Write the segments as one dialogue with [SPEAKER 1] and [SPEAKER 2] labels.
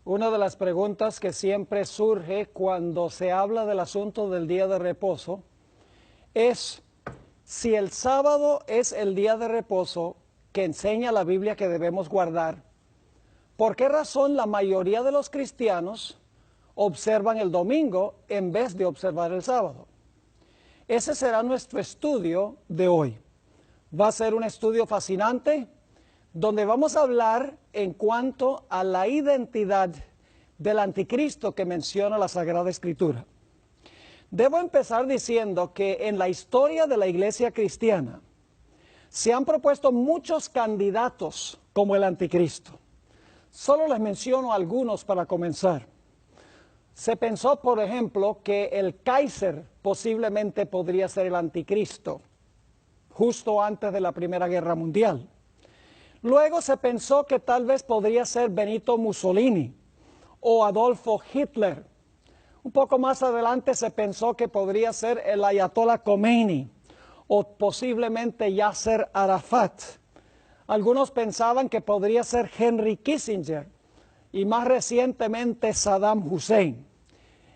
[SPEAKER 1] Una de las preguntas que siempre surge cuando se habla del asunto del día de reposo es si el sábado es el día de reposo que enseña la Biblia que debemos guardar. ¿Por qué razón la mayoría de los cristianos observan el domingo en vez de observar el sábado? Ese será nuestro estudio de hoy. Va a ser un estudio fascinante donde vamos a hablar en cuanto a la identidad del anticristo que menciona la Sagrada Escritura. Debo empezar diciendo que en la historia de la iglesia cristiana se han propuesto muchos candidatos como el anticristo. Solo les menciono algunos para comenzar. Se pensó, por ejemplo, que el Kaiser posiblemente podría ser el anticristo, justo antes de la Primera Guerra Mundial. Luego se pensó que tal vez podría ser Benito Mussolini o Adolfo Hitler. Un poco más adelante se pensó que podría ser el Ayatollah Khomeini o posiblemente Yasser Arafat. Algunos pensaban que podría ser Henry Kissinger y más recientemente Saddam Hussein.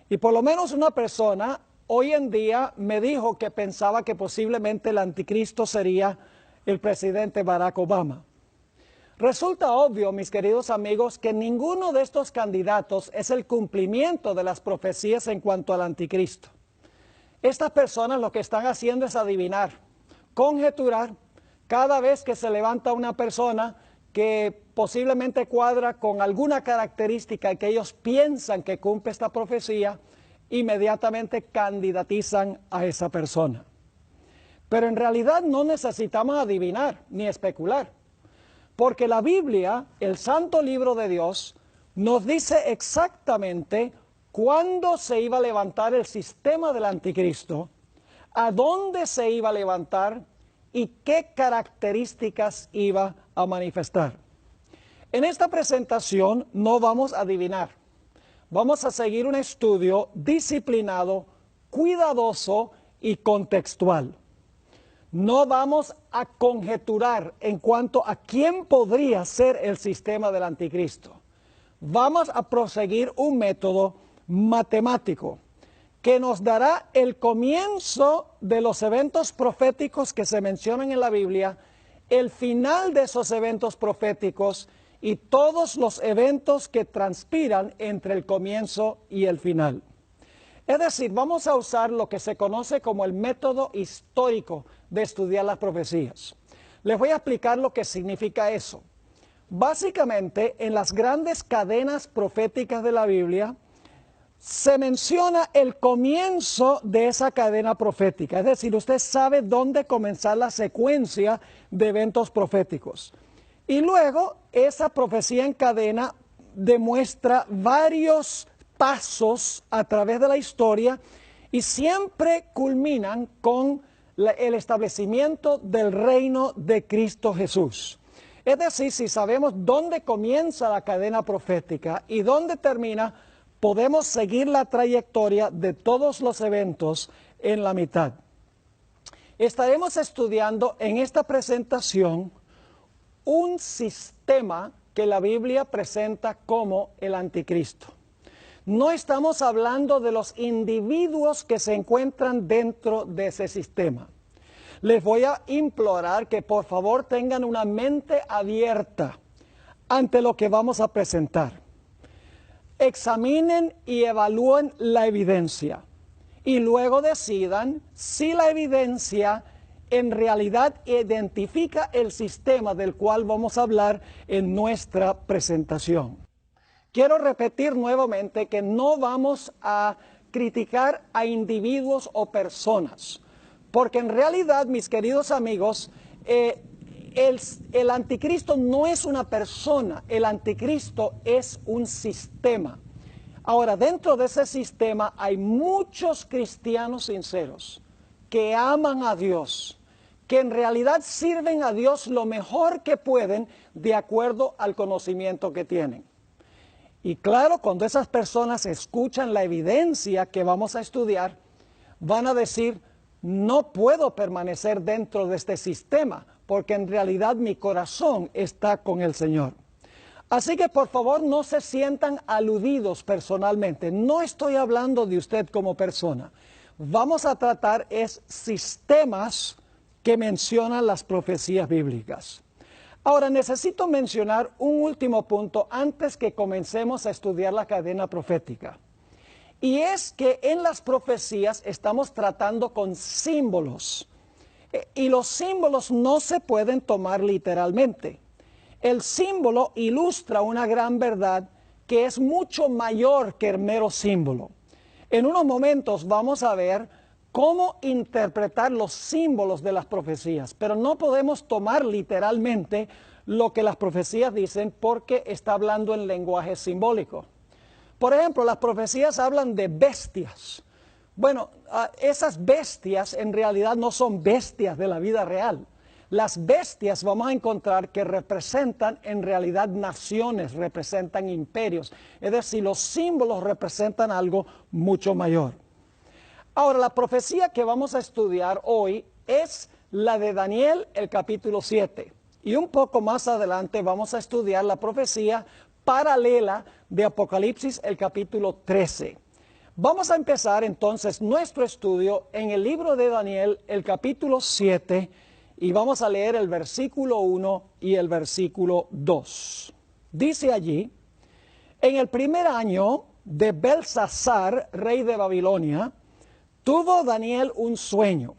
[SPEAKER 1] Y por lo menos una persona hoy en día me dijo que pensaba que posiblemente el anticristo sería el presidente Barack Obama. Resulta obvio, mis queridos amigos, que ninguno de estos candidatos es el cumplimiento de las profecías en cuanto al anticristo. Estas personas lo que están haciendo es adivinar, conjeturar, cada vez que se levanta una persona que posiblemente cuadra con alguna característica que ellos piensan que cumple esta profecía, inmediatamente candidatizan a esa persona. Pero en realidad no necesitamos adivinar ni especular. Porque la Biblia, el santo libro de Dios, nos dice exactamente cuándo se iba a levantar el sistema del anticristo, a dónde se iba a levantar y qué características iba a manifestar. En esta presentación no vamos a adivinar. Vamos a seguir un estudio disciplinado, cuidadoso y contextual. No vamos a conjeturar en cuanto a quién podría ser el sistema del anticristo. Vamos a proseguir un método matemático que nos dará el comienzo de los eventos proféticos que se mencionan en la Biblia, el final de esos eventos proféticos y todos los eventos que transpiran entre el comienzo y el final. Es decir, vamos a usar lo que se conoce como el método histórico de estudiar las profecías. Les voy a explicar lo que significa eso. Básicamente, en las grandes cadenas proféticas de la Biblia, se menciona el comienzo de esa cadena profética. Es decir, usted sabe dónde comenzar la secuencia de eventos proféticos. Y luego, esa profecía en cadena demuestra varios pasos a través de la historia y siempre culminan con el establecimiento del reino de Cristo Jesús. Es decir, si sabemos dónde comienza la cadena profética y dónde termina, podemos seguir la trayectoria de todos los eventos en la mitad. Estaremos estudiando en esta presentación un sistema que la Biblia presenta como el anticristo. No estamos hablando de los individuos que se encuentran dentro de ese sistema. Les voy a implorar que por favor tengan una mente abierta ante lo que vamos a presentar. Examinen y evalúen la evidencia y luego decidan si la evidencia en realidad identifica el sistema del cual vamos a hablar en nuestra presentación. Quiero repetir nuevamente que no vamos a criticar a individuos o personas, porque en realidad, mis queridos amigos, el anticristo no es una persona, el anticristo es un sistema. Ahora, dentro de ese sistema hay muchos cristianos sinceros que aman a Dios, que en realidad sirven a Dios lo mejor que pueden de acuerdo al conocimiento que tienen. Y claro, cuando esas personas escuchan la evidencia que vamos a estudiar, van a decir, no puedo permanecer dentro de este sistema, porque en realidad mi corazón está con el Señor. Así que por favor no se sientan aludidos personalmente. No estoy hablando de usted como persona. Vamos a tratar sistemas que mencionan las profecías bíblicas. Ahora necesito mencionar un último punto antes que comencemos a estudiar la cadena profética. Y es que en las profecías estamos tratando con símbolos. Y los símbolos no se pueden tomar literalmente. El símbolo ilustra una gran verdad que es mucho mayor que el mero símbolo. En unos momentos vamos a ver cómo interpretar los símbolos de las profecías, pero no podemos tomar literalmente lo que las profecías dicen porque está hablando en lenguaje simbólico. Por ejemplo, las profecías hablan de bestias. Bueno, esas bestias en realidad no son bestias de la vida real. Las bestias vamos a encontrar que representan en realidad naciones, representan imperios. Es decir, los símbolos representan algo mucho mayor. Ahora, la profecía que vamos a estudiar hoy es la de Daniel, el capítulo 7. Y un poco más adelante vamos a estudiar la profecía paralela de Apocalipsis, el capítulo 13. Vamos a empezar entonces nuestro estudio en el libro de Daniel, el capítulo 7, y vamos a leer el versículo 1 y el versículo 2. Dice allí: en el primer año de Belsasar, rey de Babilonia, tuvo Daniel un sueño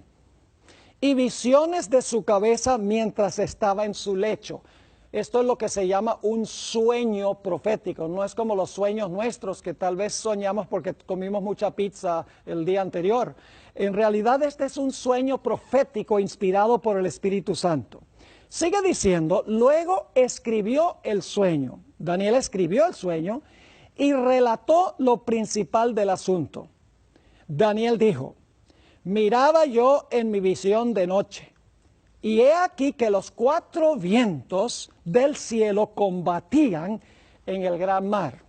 [SPEAKER 1] y visiones de su cabeza mientras estaba en su lecho. Esto es lo que se llama un sueño profético. No es como los sueños nuestros que tal vez soñamos porque comimos mucha pizza el día anterior. En realidad este es un sueño profético inspirado por el Espíritu Santo. Sigue diciendo: luego escribió el sueño. Daniel escribió el sueño y relató lo principal del asunto. Daniel dijo: miraba yo en mi visión de noche, y he aquí que los 4 vientos del cielo combatían en el gran mar.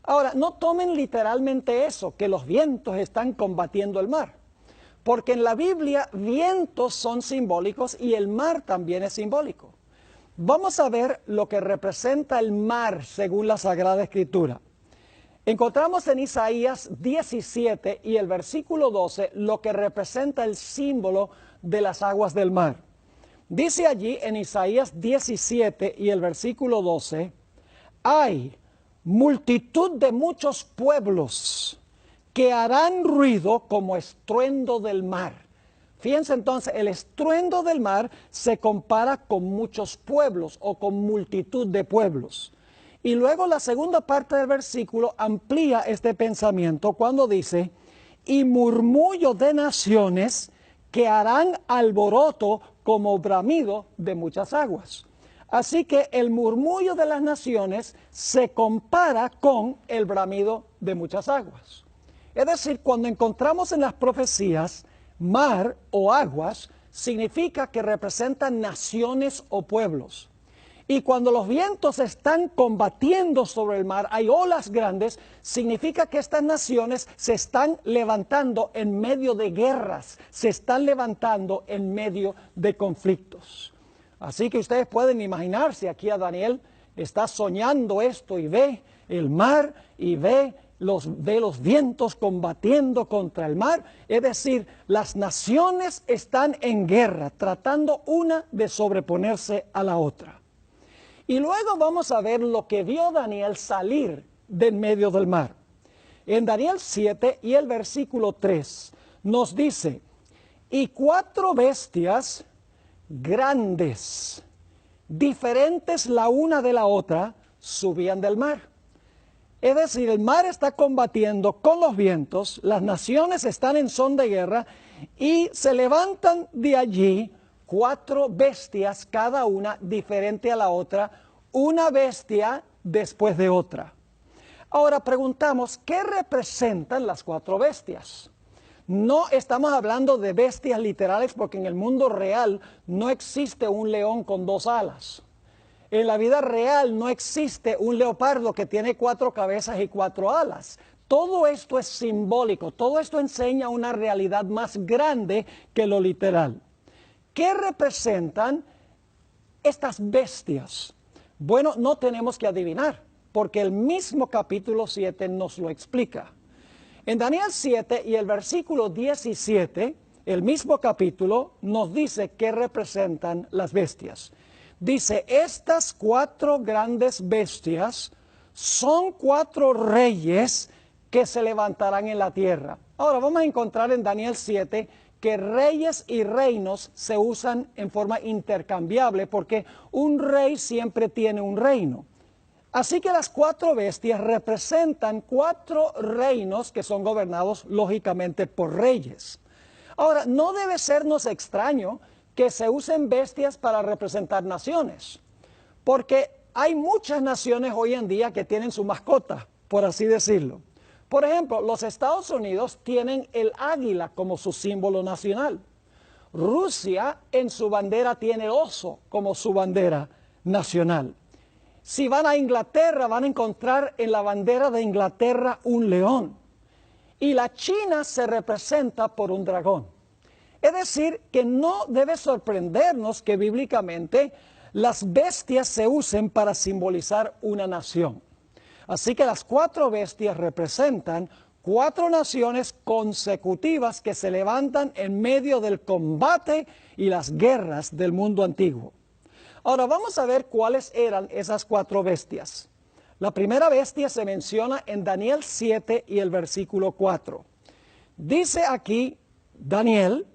[SPEAKER 1] Ahora, no tomen literalmente eso, que los vientos están combatiendo el mar, porque en la Biblia vientos son simbólicos y el mar también es simbólico. Vamos a ver lo que representa el mar según la Sagrada Escritura. Encontramos en Isaías 17 y el versículo 12 lo que representa el símbolo de las aguas del mar. Dice allí en Isaías 17 y el versículo 12: hay multitud de muchos pueblos que harán ruido como estruendo del mar. Fíjense entonces, el estruendo del mar se compara con muchos pueblos o con multitud de pueblos. Y luego la segunda parte del versículo amplía este pensamiento cuando dice: y murmullo de naciones que harán alboroto como bramido de muchas aguas. Así que el murmullo de las naciones se compara con el bramido de muchas aguas. Es decir, cuando encontramos en las profecías mar o aguas, significa que representan naciones o pueblos. Y cuando los vientos están combatiendo sobre el mar, hay olas grandes, significa que estas naciones se están levantando en medio de guerras, se están levantando en medio de conflictos. Así que ustedes pueden imaginarse, aquí a Daniel está soñando esto y ve el mar y ve los vientos combatiendo contra el mar. Es decir, las naciones están en guerra, tratando una de sobreponerse a la otra. Y luego vamos a ver lo que vio Daniel salir de en medio del mar. En Daniel 7 y el versículo 3 nos dice: y 4 bestias grandes, diferentes la una de la otra, subían del mar. Es decir, el mar está combatiendo con los vientos, las naciones están en son de guerra y se levantan de allí 4 bestias, cada una diferente a la otra, una bestia después de otra. Ahora preguntamos, ¿qué representan las 4 bestias? No estamos hablando de bestias literales porque en el mundo real no existe un león con 2 alas. En la vida real no existe un leopardo que tiene 4 cabezas y 4 alas. Todo esto es simbólico, todo esto enseña una realidad más grande que lo literal. ¿Qué representan estas bestias? Bueno, no tenemos que adivinar, porque el mismo capítulo 7 nos lo explica. En Daniel 7 y el versículo 17, el mismo capítulo nos dice qué representan las bestias. Dice, estas 4 grandes bestias son 4 reyes que se levantarán en la tierra. Ahora vamos a encontrar en Daniel 7 que reyes y reinos se usan en forma intercambiable porque un rey siempre tiene un reino. Así que las 4 bestias representan 4 reinos que son gobernados lógicamente por reyes. Ahora, no debe sernos extraño que se usen bestias para representar naciones, porque hay muchas naciones hoy en día que tienen su mascota, por así decirlo. Por ejemplo, los Estados Unidos tienen el águila como su símbolo nacional. Rusia en su bandera tiene el oso como su bandera nacional. Si van a Inglaterra, van a encontrar en la bandera de Inglaterra un león. Y la China se representa por un dragón. Es decir, que no debe sorprendernos que bíblicamente las bestias se usen para simbolizar una nación. Así que las 4 bestias representan 4 naciones consecutivas que se levantan en medio del combate y las guerras del mundo antiguo. Ahora vamos a ver cuáles eran esas 4 bestias. La primera bestia se menciona en Daniel 7 y el versículo 4. Dice aquí Daniel,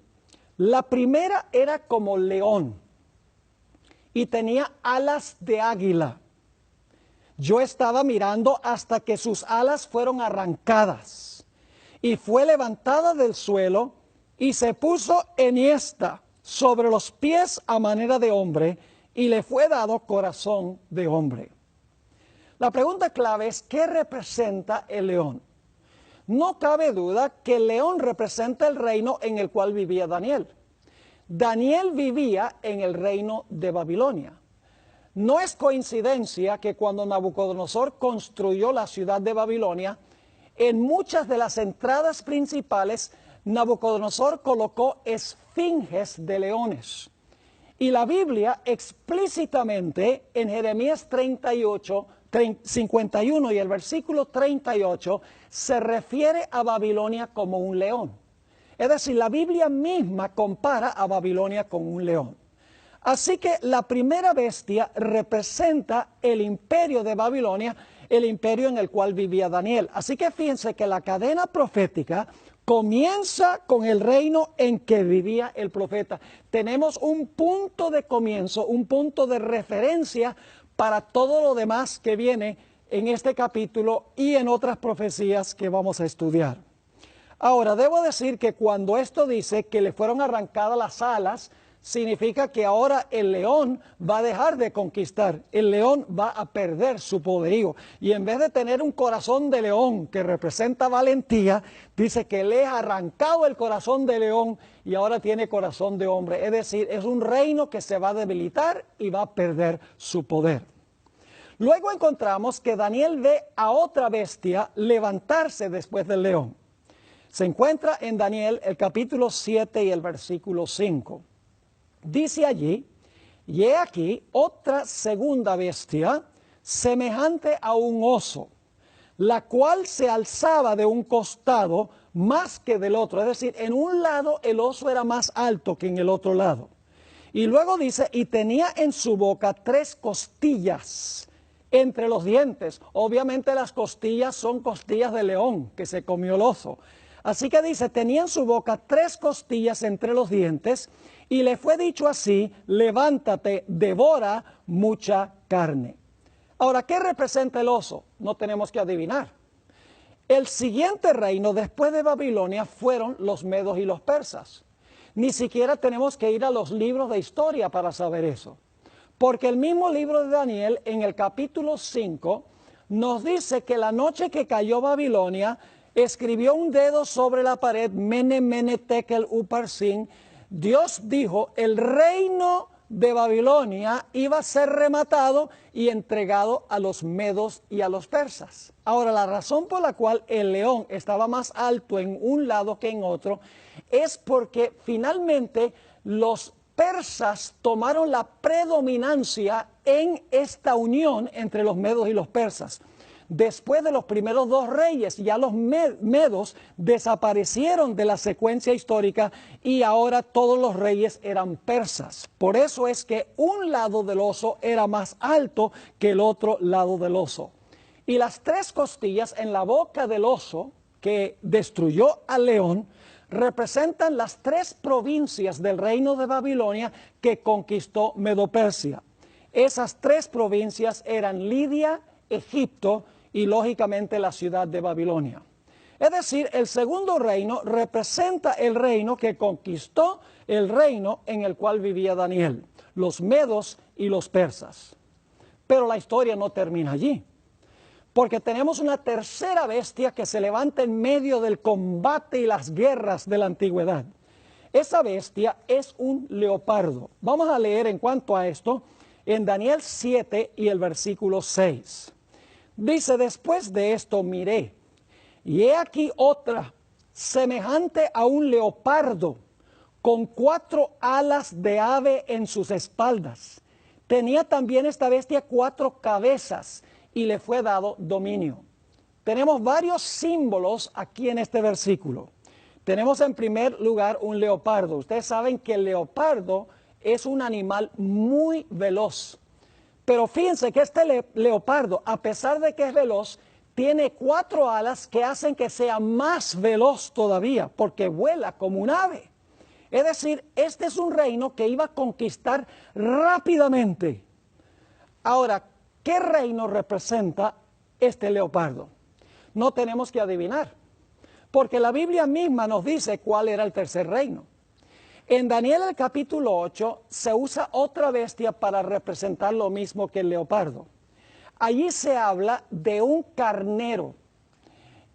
[SPEAKER 1] la primera era como león y tenía alas de águila. Yo estaba mirando hasta que sus alas fueron arrancadas y fue levantada del suelo y se puso enhiesta sobre los pies a manera de hombre y le fue dado corazón de hombre. La pregunta clave es, ¿qué representa el león? No cabe duda que el león representa el reino en el cual vivía Daniel. Daniel vivía en el reino de Babilonia. No es coincidencia que cuando Nabucodonosor construyó la ciudad de Babilonia, en muchas de las entradas principales, Nabucodonosor colocó esfinges de leones. Y la Biblia explícitamente en Jeremías 51 y el versículo 38 se refiere a Babilonia como un león. Es decir, la Biblia misma compara a Babilonia con un león. Así que la primera bestia representa el imperio de Babilonia, el imperio en el cual vivía Daniel. Así que fíjense que la cadena profética comienza con el reino en que vivía el profeta. Tenemos un punto de comienzo, un punto de referencia para todo lo demás que viene en este capítulo y en otras profecías que vamos a estudiar. Ahora, debo decir que cuando esto dice que le fueron arrancadas las alas, significa que ahora el león va a dejar de conquistar, el león va a perder su poderío. Y en vez de tener un corazón de león que representa valentía, dice que le ha arrancado el corazón de león y ahora tiene corazón de hombre. Es decir, es un reino que se va a debilitar y va a perder su poder. Luego encontramos que Daniel ve a otra bestia levantarse después del león. Se encuentra en Daniel el capítulo 7 y el versículo 5. Dice allí, y he aquí otra segunda bestia, semejante a un oso, la cual se alzaba de un costado más que del otro. Es decir, en un lado el oso era más alto que en el otro lado. Y luego dice, y tenía en su boca 3 costillas entre los dientes. Obviamente las costillas son costillas de león que se comió el oso. Así que dice, tenía en su boca 3 costillas entre los dientes, y le fue dicho así, levántate, devora mucha carne. Ahora, ¿qué representa el oso? No tenemos que adivinar. El siguiente reino después de Babilonia fueron los medos y los persas. Ni siquiera tenemos que ir a los libros de historia para saber eso. Porque el mismo libro de Daniel, en el capítulo 5, nos dice que la noche que cayó Babilonia, escribió un dedo sobre la pared, Mene, Mene, Tekel, Uparsin. Dios dijo, el reino de Babilonia iba a ser rematado y entregado a los medos y a los persas. Ahora, la razón por la cual el león estaba más alto en un lado que en otro es porque finalmente los persas tomaron la predominancia en esta unión entre los medos y los persas. Después de los primeros dos reyes, ya los medos desaparecieron de la secuencia histórica y ahora todos los reyes eran persas. Por eso es que un lado del oso era más alto que el otro lado del oso. Y las tres costillas en la boca del oso que destruyó al león representan las tres provincias del reino de Babilonia que conquistó Medo-Persia. Esas tres provincias eran Lidia, Egipto y lógicamente la ciudad de Babilonia. Es decir, el segundo reino representa el reino que conquistó el reino en el cual vivía Daniel, los medos y los persas. Pero la historia no termina allí, porque tenemos una tercera bestia que se levanta en medio del combate y las guerras de la antigüedad. Esa bestia es un leopardo. Vamos a leer en cuanto a esto en Daniel 7 y el versículo 6. Dice, después de esto miré, y he aquí otra, semejante a un leopardo, con 4 alas de ave en sus espaldas. Tenía también esta bestia 4 cabezas, y le fue dado dominio. Tenemos varios símbolos aquí en este versículo. Tenemos en primer lugar un leopardo. Ustedes saben que el leopardo es un animal muy veloz. Pero fíjense que este leopardo, a pesar de que es veloz, tiene 4 alas que hacen que sea más veloz todavía, porque vuela como un ave. Es decir, este es un reino que iba a conquistar rápidamente. Ahora, ¿qué reino representa este leopardo? No tenemos que adivinar, porque la Biblia misma nos dice cuál era el tercer reino. En Daniel el capítulo 8 se usa otra bestia para representar lo mismo que el leopardo. Allí se habla de un carnero.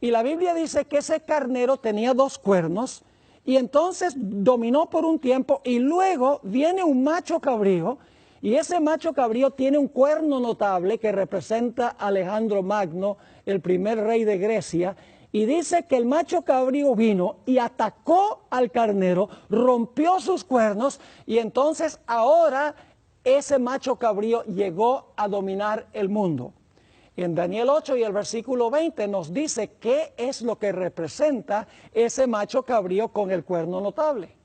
[SPEAKER 1] Y la Biblia dice que ese carnero tenía 2 cuernos y entonces dominó por un tiempo y luego viene un macho cabrío y ese macho cabrío tiene un cuerno notable que representa a Alejandro Magno, el primer rey de Grecia. Y dice que el macho cabrío vino y atacó al carnero, rompió sus cuernos y entonces ahora ese macho cabrío llegó a dominar el mundo. En Daniel 8 y el versículo 20 nos dice qué es lo que representa ese macho cabrío con el cuerno notable.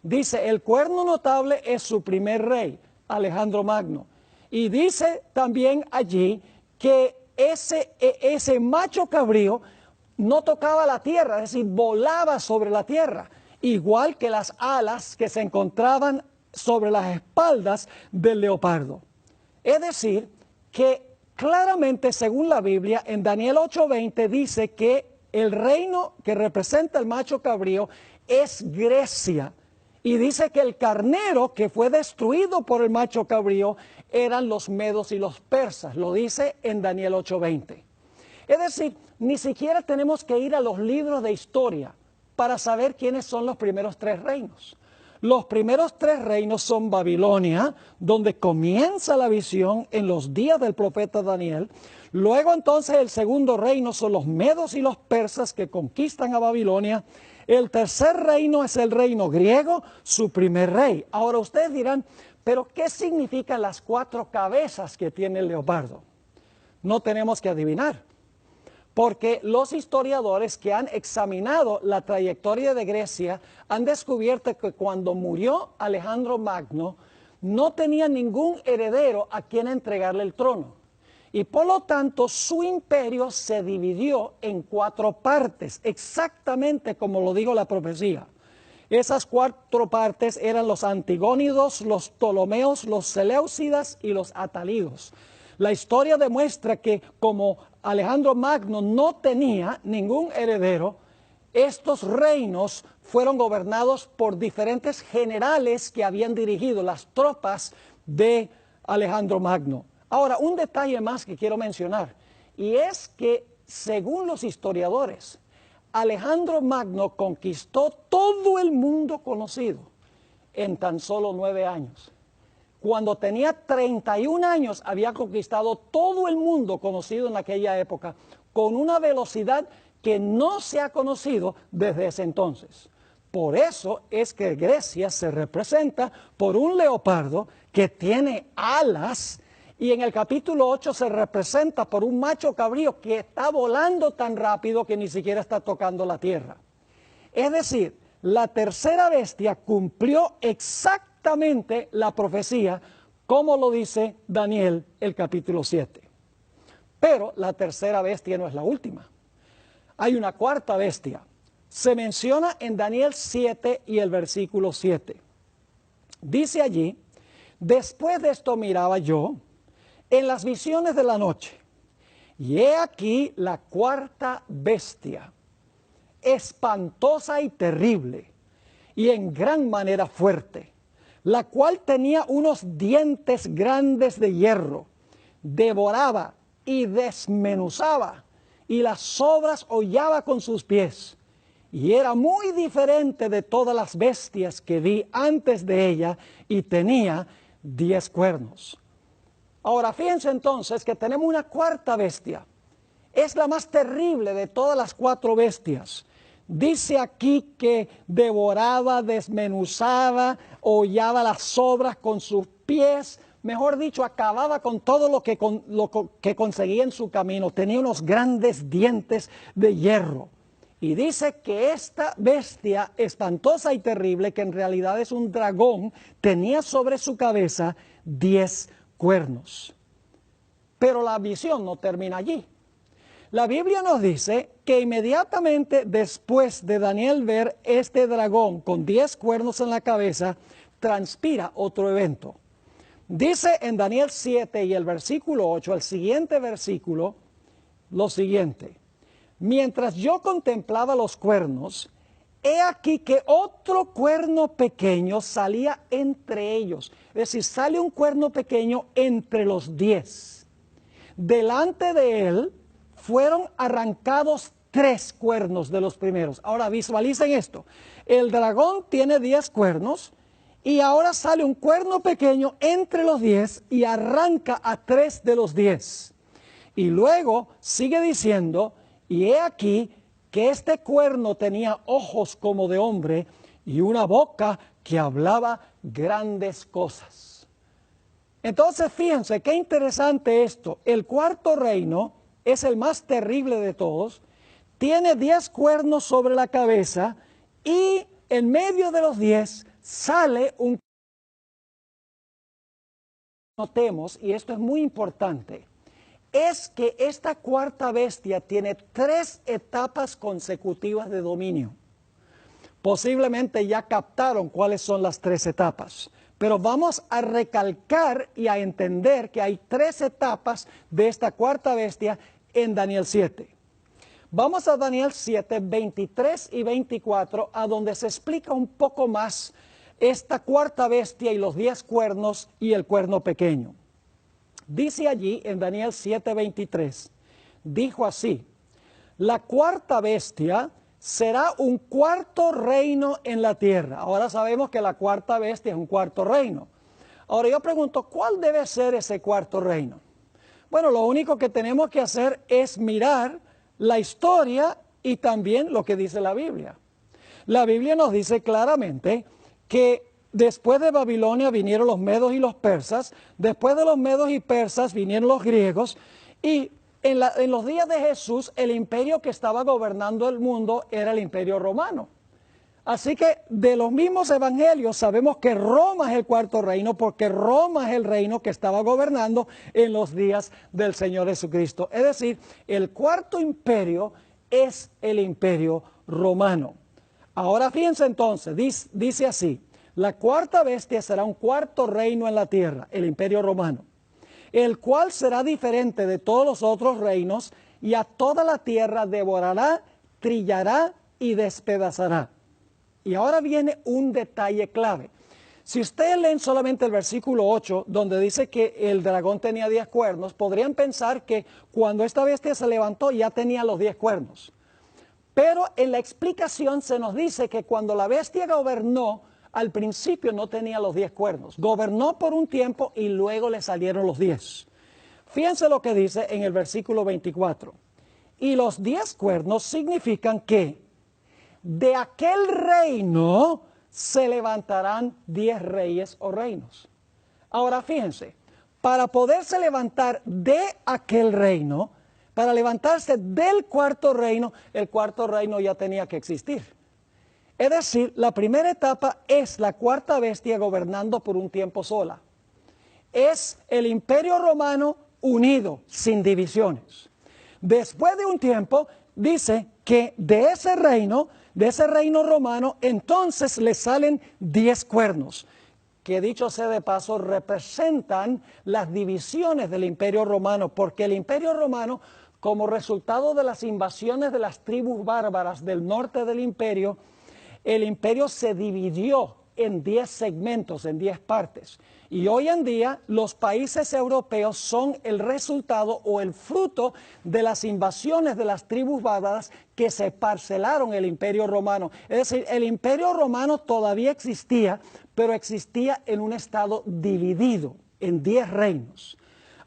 [SPEAKER 1] Dice, el cuerno notable es su primer rey, Alejandro Magno. Y dice también allí que ese macho cabrío no tocaba la tierra, es decir, volaba sobre la tierra, igual que las alas que se encontraban sobre las espaldas del leopardo. Es decir, que claramente, según la Biblia, en Daniel 8:20 dice que el reino que representa el macho cabrío es Grecia. Y dice que el carnero que fue destruido por el macho cabrío eran los medos y los persas. Lo dice en Daniel 8:20. Es decir, ni siquiera tenemos que ir a los libros de historia para saber quiénes son los primeros 3 reinos. Los primeros 3 reinos son Babilonia, donde comienza la visión en los días del profeta Daniel. Luego entonces el segundo reino son los medos y los persas que conquistan a Babilonia. El tercer reino es el reino griego, su primer rey. Ahora ustedes dirán, ¿pero qué significan las 4 cabezas que tiene el leopardo? No tenemos que adivinar. Porque los historiadores que han examinado la trayectoria de Grecia han descubierto que cuando murió Alejandro Magno no tenía ningún heredero a quien entregarle el trono. Y por lo tanto su imperio se dividió en 4 partes, exactamente como lo dijo la profecía. Esas 4 partes eran los antigónidos, los ptolomeos, los seleucidas y los atalidos. La historia demuestra que como Alejandro Magno no tenía ningún heredero, estos reinos fueron gobernados por diferentes generales que habían dirigido las tropas de Alejandro Magno. Ahora, un detalle más que quiero mencionar, y es que según los historiadores, Alejandro Magno conquistó todo el mundo conocido en tan solo 9 años. Cuando tenía 31 años había conquistado todo el mundo conocido en aquella época con una velocidad que no se ha conocido desde ese entonces. Por eso es que Grecia se representa por un leopardo que tiene alas, y en el capítulo 8 se representa por un macho cabrío que está volando tan rápido que ni siquiera está tocando la tierra. Es decir, la tercera bestia cumplió exactamente la profecía, como lo dice Daniel el capítulo 7. Pero la tercera bestia no es la última. Hay una cuarta bestia. Se menciona en Daniel 7 y el versículo 7. Dice allí: después de esto miraba yo en las visiones de la noche, y he aquí la cuarta bestia, espantosa y terrible, y en gran manera fuerte, la cual tenía unos dientes grandes de hierro, devoraba y desmenuzaba, y las sobras hollaba con sus pies, y era muy diferente de todas las bestias que vi antes de ella, y tenía 10 cuernos. Ahora, fíjense entonces que tenemos una cuarta bestia. Es la más terrible de todas las 4 bestias. Dice aquí que devoraba, desmenuzaba, hollaba las sobras con sus pies, mejor dicho, acababa con todo lo que conseguía en su camino. Tenía unos grandes dientes de hierro. Y dice que esta bestia espantosa y terrible, que en realidad es un dragón, tenía sobre su cabeza 10 cuernos. Pero la visión no termina allí. La Biblia nos dice que inmediatamente después de Daniel ver este dragón con 10 cuernos en la cabeza, transpira otro evento. Dice en Daniel 7 y el versículo 8, el siguiente versículo, lo siguiente: mientras yo contemplaba los cuernos, he aquí que otro cuerno pequeño salía entre ellos. Es decir, sale un cuerno pequeño entre los 10. Delante de él fueron arrancados 3 cuernos de los primeros. Ahora visualicen esto. El dragón tiene 10 cuernos y ahora sale un cuerno pequeño entre los 10 y arranca a 3 de los 10. Y luego sigue diciendo: y he aquí que este cuerno tenía ojos como de hombre y una boca que hablaba grandes cosas. Entonces fíjense qué interesante esto. El cuarto reino es el más terrible de todos, tiene 10 cuernos sobre la cabeza y en medio de los 10 sale un... Notemos, y esto es muy importante, es que esta cuarta bestia tiene 3 etapas consecutivas de dominio. Posiblemente ya captaron cuáles son las 3 etapas, pero vamos a recalcar y a entender que hay 3 etapas de esta cuarta bestia en Daniel 7. Vamos a Daniel 7, 23 y 24, a donde se explica un poco más esta cuarta bestia y los 10 cuernos y el cuerno pequeño. Dice allí en Daniel 7, 23, dijo así: la cuarta bestia será un cuarto reino en la tierra. Ahora sabemos que la cuarta bestia es un cuarto reino. Ahora yo pregunto, ¿cuál debe ser ese cuarto reino? Bueno, lo único que tenemos que hacer es mirar la historia y también lo que dice la Biblia. La Biblia nos dice claramente que después de Babilonia vinieron los medos y los persas, después de los medos y persas vinieron los griegos, y en los días de Jesús el imperio que estaba gobernando el mundo era el imperio romano. Así que de los mismos evangelios sabemos que Roma es el cuarto reino, porque Roma es el reino que estaba gobernando en los días del Señor Jesucristo. Es decir, el cuarto imperio es el imperio romano. Ahora fíjense entonces, dice así: la cuarta bestia será un cuarto reino en la tierra, el imperio romano, el cual será diferente de todos los otros reinos, y a toda la tierra devorará, trillará y despedazará. Y ahora viene un detalle clave. Si ustedes leen solamente el versículo 8, donde dice que el dragón tenía 10 cuernos, podrían pensar que cuando esta bestia se levantó ya tenía los 10 cuernos. Pero en la explicación se nos dice que cuando la bestia gobernó, al principio no tenía los 10 cuernos. Gobernó por un tiempo y luego le salieron los 10. Fíjense lo que dice en el versículo 24. Y los 10 cuernos significan que de aquel reino se levantarán 10 reyes o reinos. Ahora fíjense, para poderse levantar de aquel reino, para levantarse del cuarto reino, el cuarto reino ya tenía que existir. Es decir, la primera etapa es la cuarta bestia gobernando por un tiempo sola. Es el Imperio Romano unido, sin divisiones. Después de un tiempo, dice que de ese reino romano, entonces le salen 10 cuernos, que dicho sea de paso, representan las divisiones del Imperio Romano, porque el Imperio Romano, como resultado de las invasiones de las tribus bárbaras del norte del imperio, el imperio se dividió en 10 segmentos, en 10 partes. Y hoy en día los países europeos son el resultado o el fruto de las invasiones de las tribus bárbaras que se parcelaron el Imperio Romano. Es decir, el Imperio Romano todavía existía, pero existía en un estado dividido en 10 reinos.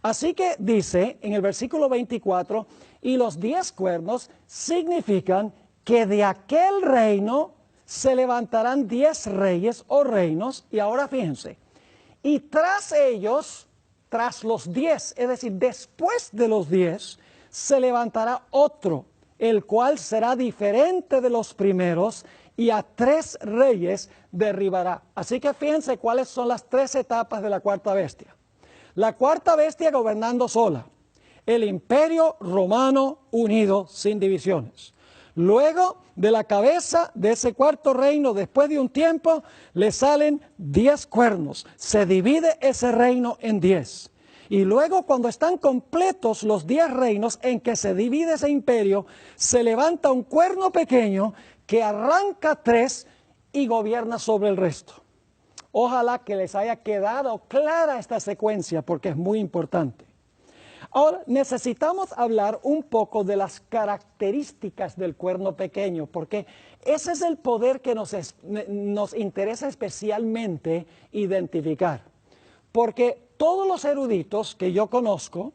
[SPEAKER 1] Así que dice en el versículo 24, y los 10 cuernos significan que de aquel reino se levantarán 10 reyes o reinos, y ahora fíjense, y tras ellos, tras los 10, es decir, después de los 10, se levantará otro, el cual será diferente de los primeros, y a 3 reyes derribará. Así que fíjense cuáles son las 3 etapas de la cuarta bestia. La cuarta bestia gobernando sola, el Imperio Romano unido sin divisiones. Luego de la cabeza de ese cuarto reino, después de un tiempo, le salen 10 cuernos. Se divide ese reino en 10. Y luego cuando están completos los 10 reinos en que se divide ese imperio, se levanta un cuerno pequeño que arranca 3 y gobierna sobre el resto. Ojalá que les haya quedado clara esta secuencia porque es muy importante. Ahora necesitamos hablar un poco de las características del cuerno pequeño, porque ese es el poder que nos interesa especialmente identificar. Porque todos los eruditos que yo conozco,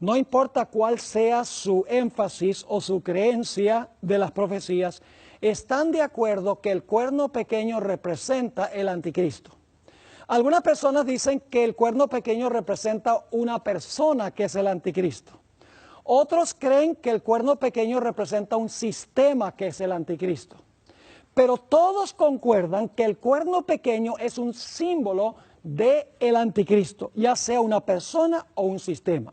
[SPEAKER 1] no importa cuál sea su énfasis o su creencia de las profecías, están de acuerdo que el cuerno pequeño representa el anticristo. Algunas personas dicen que el cuerno pequeño representa una persona que es el anticristo. Otros creen que el cuerno pequeño representa un sistema que es el anticristo. Pero todos concuerdan que el cuerno pequeño es un símbolo del anticristo, ya sea una persona o un sistema.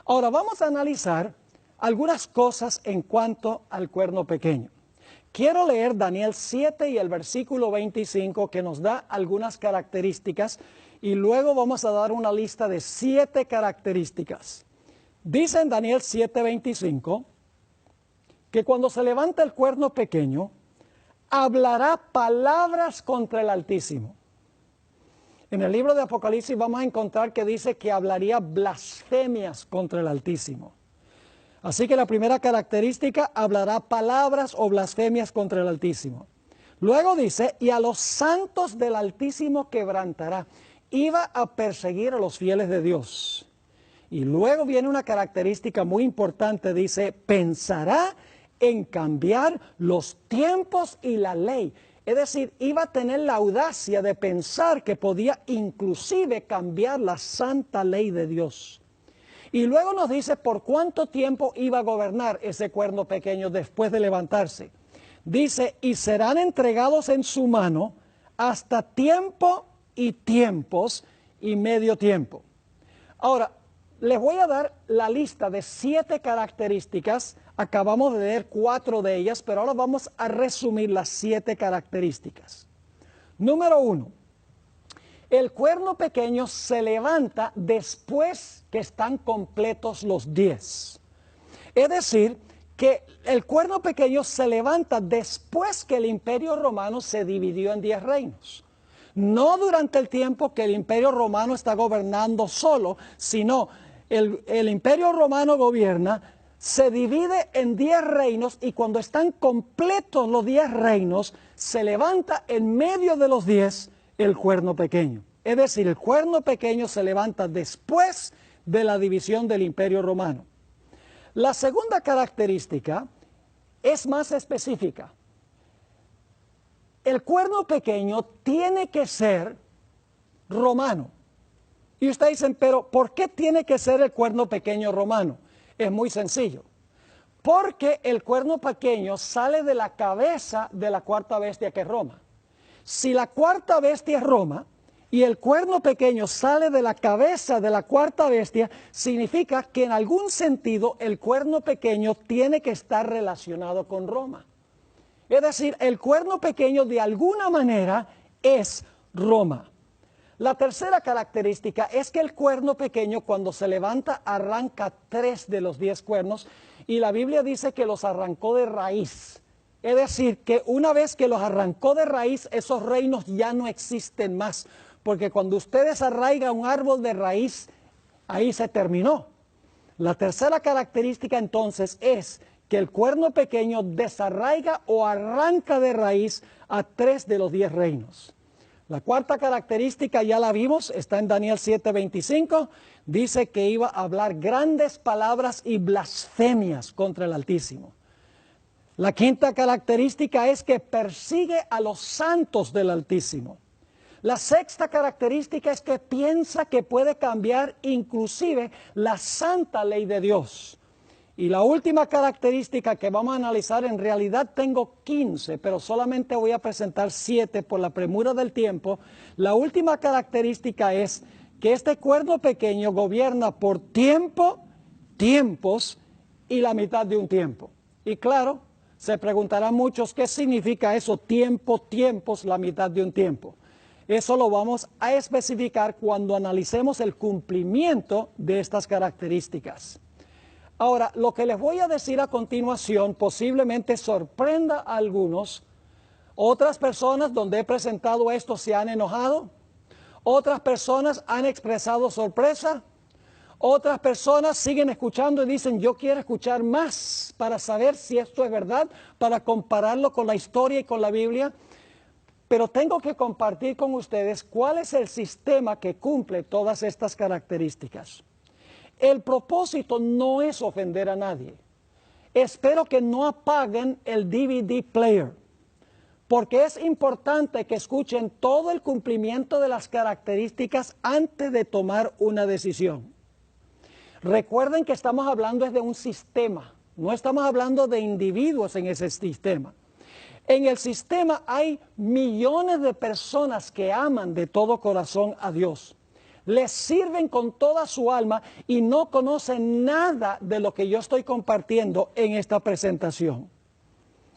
[SPEAKER 1] Ahora vamos a analizar algunas cosas en cuanto al cuerno pequeño. Quiero leer Daniel 7 y el versículo 25 que nos da algunas características y luego vamos a dar una lista de 7 características. Dice en Daniel 7:25 que cuando se levanta el cuerno pequeño, hablará palabras contra el Altísimo. En el libro de Apocalipsis vamos a encontrar que dice que hablaría blasfemias contra el Altísimo. Así que la primera característica, hablará palabras o blasfemias contra el Altísimo. Luego dice, y a los santos del Altísimo quebrantará. Iba a perseguir a los fieles de Dios. Y luego viene una característica muy importante, dice, pensará en cambiar los tiempos y la ley. Es decir, iba a tener la audacia de pensar que podía inclusive cambiar la santa ley de Dios. Y luego nos dice por cuánto tiempo iba a gobernar ese cuerno pequeño después de levantarse. Dice, y serán entregados en su mano hasta tiempo y tiempos y medio tiempo. Ahora, les voy a dar la lista de 7 características. Acabamos de leer 4 de ellas, pero ahora vamos a resumir las 7 características. Número 1. El cuerno pequeño se levanta después que están completos los 10. Es decir, que el cuerno pequeño se levanta después que el Imperio Romano se dividió en 10 reinos. No durante el tiempo que el Imperio Romano está gobernando solo, sino el Imperio Romano gobierna, se divide en 10 reinos y cuando están completos los 10 reinos, se levanta en medio de los 10 el cuerno pequeño. Es decir, el cuerno pequeño se levanta después de la división del Imperio Romano. La segunda característica es más específica. el cuerno pequeño tiene que ser romano. Y ustedes dicen, pero ¿por qué tiene que ser el cuerno pequeño romano? Es muy sencillo. Porque el cuerno pequeño sale de la cabeza de la cuarta bestia, que es Roma. Si la cuarta bestia es Roma y el cuerno pequeño sale de la cabeza de la cuarta bestia, significa que en algún sentido el cuerno pequeño tiene que estar relacionado con Roma. Es decir, el cuerno pequeño de alguna manera es Roma. La tercera característica es que el cuerno pequeño, cuando se levanta, arranca 3 de los 10 cuernos, y la Biblia dice que los arrancó de raíz. Es decir, que una vez que los arrancó de raíz, esos reinos ya no existen más, porque cuando usted desarraiga un árbol de raíz, ahí se terminó. La tercera característica entonces es que el cuerno pequeño desarraiga o arranca de raíz a 3 de los 10 reinos. La cuarta característica ya la vimos, está en Daniel 7:25, dice que iba a hablar grandes palabras y blasfemias contra el Altísimo. La quinta característica es que persigue a los santos del Altísimo. La sexta característica es que piensa que puede cambiar inclusive la santa ley de Dios. Y la última característica que vamos a analizar, en realidad tengo 15, pero solamente voy a presentar 7 por la premura del tiempo. La última característica es que este cuerno pequeño gobierna por tiempo, tiempos y la mitad de un tiempo. Y claro, se preguntarán muchos, ¿qué significa eso? Tiempo, tiempos, la mitad de un tiempo. Eso lo vamos a especificar cuando analicemos el cumplimiento de estas características. Ahora, lo que les voy a decir a continuación posiblemente sorprenda a algunos. Otras personas donde he presentado esto se han enojado. Otras personas han expresado sorpresa. Otras personas siguen escuchando y dicen, yo quiero escuchar más para saber si esto es verdad, para compararlo con la historia y con la Biblia. Pero tengo que compartir con ustedes cuál es el sistema que cumple todas estas características. El propósito no es ofender a nadie. Espero que no apaguen el DVD player, porque es importante que escuchen todo el cumplimiento de las características antes de tomar una decisión. Recuerden que estamos hablando de un sistema, no estamos hablando de individuos en ese sistema. En el sistema hay millones de personas que aman de todo corazón a Dios. Les sirven con toda su alma y no conocen nada de lo que yo estoy compartiendo en esta presentación.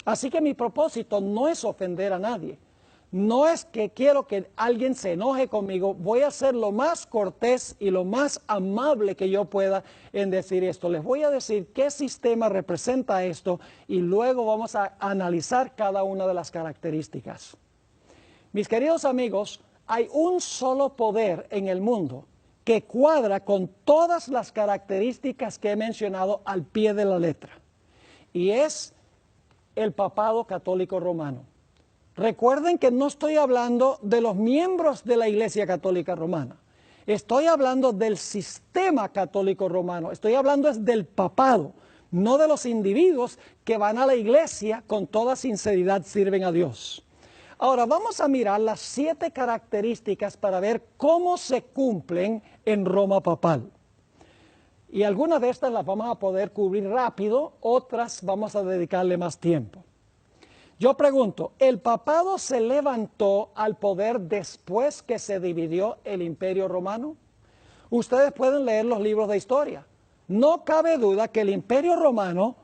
[SPEAKER 1] Así que mi propósito no es ofender a nadie. No es que quiero que alguien se enoje conmigo. Voy a ser lo más cortés y lo más amable que yo pueda en decir esto. Les voy a decir qué sistema representa esto y luego vamos a analizar cada una de las características. Mis queridos amigos, hay un solo poder en el mundo que cuadra con todas las características que he mencionado al pie de la letra. Y es el papado católico romano. Recuerden que no estoy hablando de los miembros de la Iglesia Católica Romana. Estoy hablando del sistema católico romano. Estoy hablando del papado, no de los individuos que van a la iglesia con toda sinceridad sirven a Dios. Ahora vamos a mirar las 7 características para ver cómo se cumplen en Roma papal. Y algunas de estas las vamos a poder cubrir rápido, otras vamos a dedicarle más tiempo. Yo pregunto, ¿el papado se levantó al poder después que se dividió el Imperio Romano? Ustedes pueden leer los libros de historia. No cabe duda que el Imperio Romano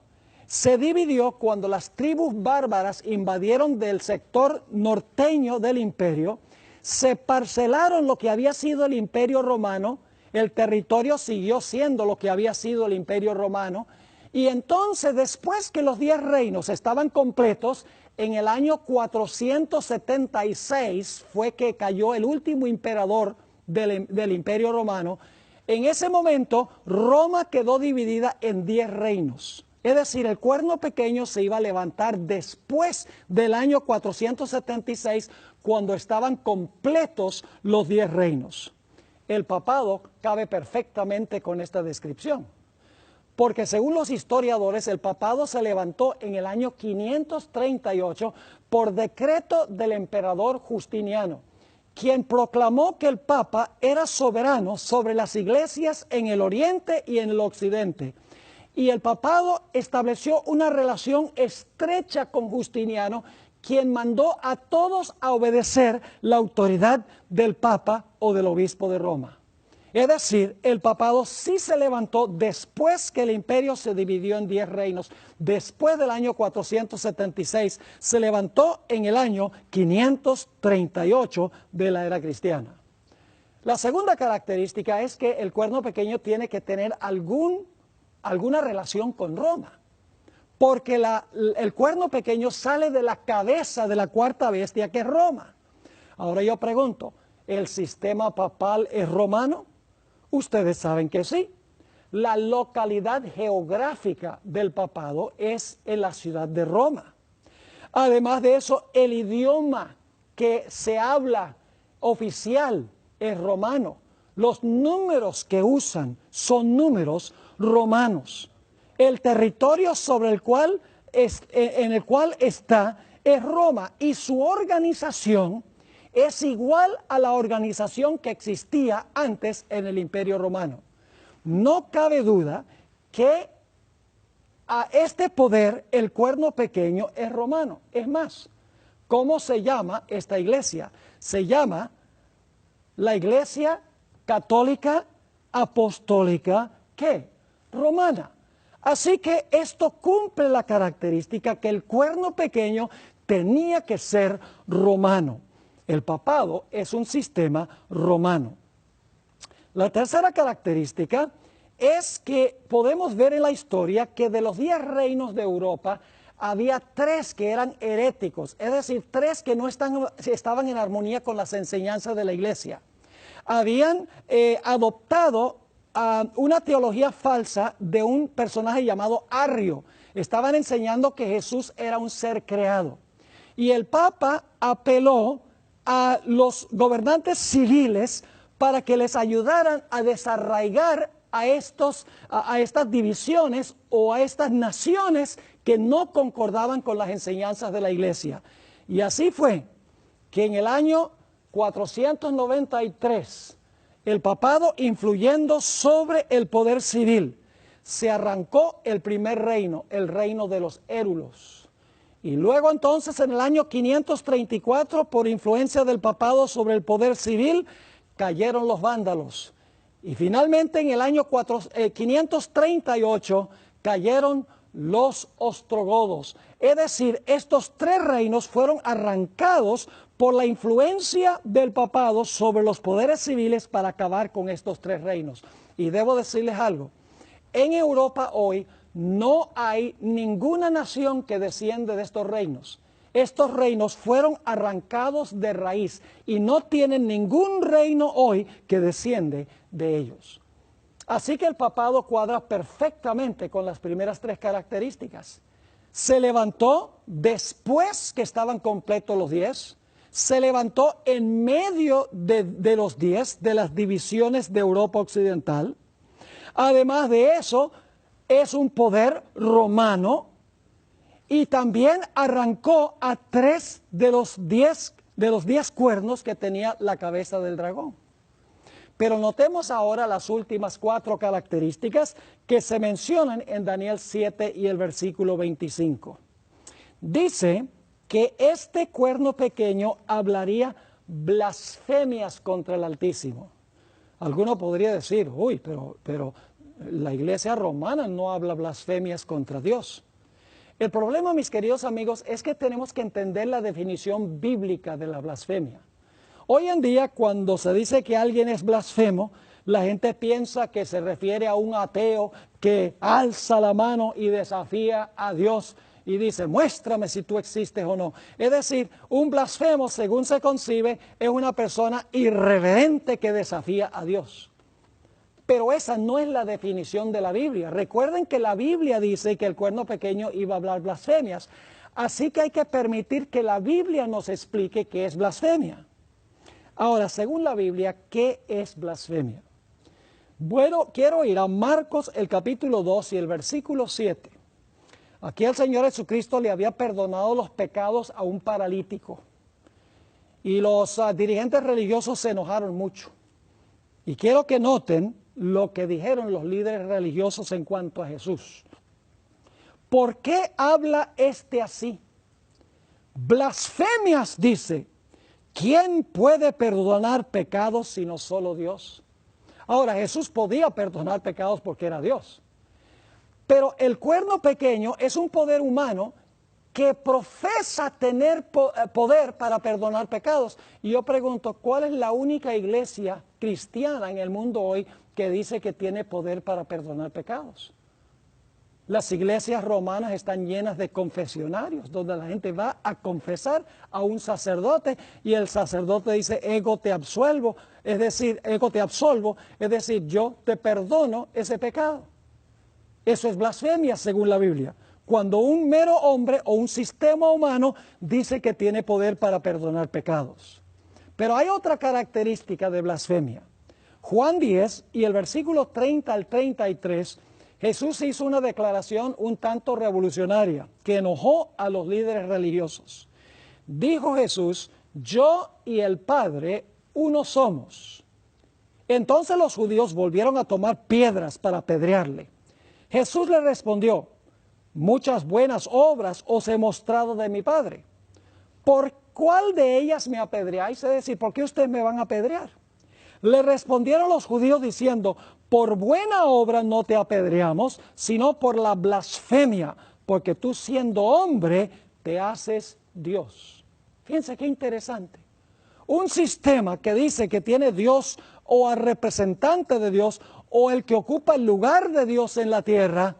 [SPEAKER 1] se dividió cuando las tribus bárbaras invadieron del sector norteño del imperio, se parcelaron lo que había sido el Imperio Romano, el territorio siguió siendo lo que había sido el Imperio Romano, y entonces después que los 10 reinos estaban completos, en el año 476 fue que cayó el último emperador del Imperio Romano. En ese momento Roma quedó dividida en 10 reinos. Es decir, el cuerno pequeño se iba a levantar después del año 476, cuando estaban completos los 10 reinos. El papado cabe perfectamente con esta descripción. porque según los historiadores, el papado se levantó en el año 538 por decreto del emperador Justiniano, quien proclamó que el Papa era soberano sobre las iglesias en el oriente y en el occidente. Y el papado estableció una relación estrecha con Justiniano, quien mandó a todos a obedecer la autoridad del Papa o del obispo de Roma. Es decir, el papado sí se levantó después que el imperio se dividió en 10 reinos. Después del año 476, se levantó en el año 538 de la era cristiana. La segunda característica es que el cuerno pequeño tiene que tener alguna relación con Roma, porque el cuerno pequeño sale de la cabeza de la cuarta bestia, que es Roma. Ahora yo pregunto, ¿el sistema papal es romano? Ustedes saben que sí. La localidad geográfica del papado es en la ciudad de Roma. Además de eso, el idioma que se habla oficial es romano. Los números que usan son números romanos. El territorio sobre en el cual está es Roma, y su organización es igual a la organización que existía antes en el Imperio Romano. No cabe duda que a este poder el cuerno pequeño es romano. Es más, ¿cómo se llama esta iglesia? Se llama la Iglesia Católica Apostólica, ¿qué? Romana. Así que esto cumple la característica que el cuerno pequeño tenía que ser romano. El papado es un sistema romano. La tercera característica es que podemos ver en la historia que de los 10 reinos de Europa había 3 que eran heréticos, es decir, 3 que no estaban en armonía con las enseñanzas de la iglesia. Habían adoptado una teología falsa de un personaje llamado Arrio. Estaban enseñando que Jesús era un ser creado. Y el Papa apeló a los gobernantes civiles para que les ayudaran a desarraigar a estas divisiones o a estas naciones que no concordaban con las enseñanzas de la iglesia. Y así fue que en el año 493, el papado, influyendo sobre el poder civil, se arrancó el primer reino, el reino de los érulos. Y luego entonces en el año 534, por influencia del papado sobre el poder civil, cayeron los vándalos. Y finalmente en el año 538 cayeron los ostrogodos. Es decir, estos 3 reinos fueron arrancados por la influencia del papado sobre los poderes civiles para acabar con estos 3 reinos. Y debo decirles algo, en Europa hoy no hay ninguna nación que desciende de estos reinos. Estos reinos fueron arrancados de raíz y no tienen ningún reino hoy que desciende de ellos. Así que el papado cuadra perfectamente con las primeras 3 características. Se levantó después que estaban completos los 10, se levantó en medio de los 10, de las divisiones de Europa Occidental. Además de eso, es un poder romano y también arrancó a 3 de los 10 cuernos que tenía la cabeza del dragón. Pero notemos ahora las últimas 4 características que se mencionan en Daniel 7 y el versículo 25. Dice que este cuerno pequeño hablaría blasfemias contra el Altísimo. Alguno podría decir, uy, pero la iglesia romana no habla blasfemias contra Dios. El problema, mis queridos amigos, es que tenemos que entender la definición bíblica de la blasfemia. Hoy en día, cuando se dice que alguien es blasfemo, la gente piensa que se refiere a un ateo que alza la mano y desafía a Dios y dice, muéstrame si tú existes o no. Es decir, un blasfemo, según se concibe, es una persona irreverente que desafía a Dios. Pero esa no es la definición de la Biblia. Recuerden que la Biblia dice que el cuerno pequeño iba a hablar blasfemias. Así que hay que permitir que la Biblia nos explique qué es blasfemia. Ahora, según la Biblia, ¿qué es blasfemia? Bueno, quiero ir a Marcos el capítulo 2 y el versículo 7. Aquí el Señor Jesucristo le había perdonado los pecados a un paralítico. Y los dirigentes religiosos se enojaron mucho. Y quiero que noten lo que dijeron los líderes religiosos en cuanto a Jesús. ¿Por qué habla este así? Blasfemias, dice. ¿Quién puede perdonar pecados sino solo Dios? Ahora, Jesús podía perdonar pecados porque era Dios. Pero el cuerno pequeño es un poder humano que profesa tener poder para perdonar pecados. Y yo pregunto, ¿cuál es la única iglesia cristiana en el mundo hoy que dice que tiene poder para perdonar pecados? Las iglesias romanas están llenas de confesionarios, donde la gente va a confesar a un sacerdote y el sacerdote dice, ego te absolvo, es decir, yo te perdono ese pecado. Eso es blasfemia según la Biblia. Cuando un mero hombre o un sistema humano dice que tiene poder para perdonar pecados. Pero hay otra característica de blasfemia. Juan 10 y el versículo 30 al 33, Jesús hizo una declaración un tanto revolucionaria que enojó a los líderes religiosos. Dijo Jesús, yo y el Padre uno somos. Entonces los judíos volvieron a tomar piedras para apedrearle. Jesús le respondió, muchas buenas obras os he mostrado de mi Padre. ¿Por cuál de ellas me apedreáis? Es decir, ¿por qué ustedes me van a apedrear? Le respondieron los judíos diciendo, por buena obra no te apedreamos, sino por la blasfemia, porque tú siendo hombre te haces Dios. Fíjense qué interesante. Un sistema que dice que tiene Dios o al representante de Dios o el que ocupa el lugar de Dios en la tierra,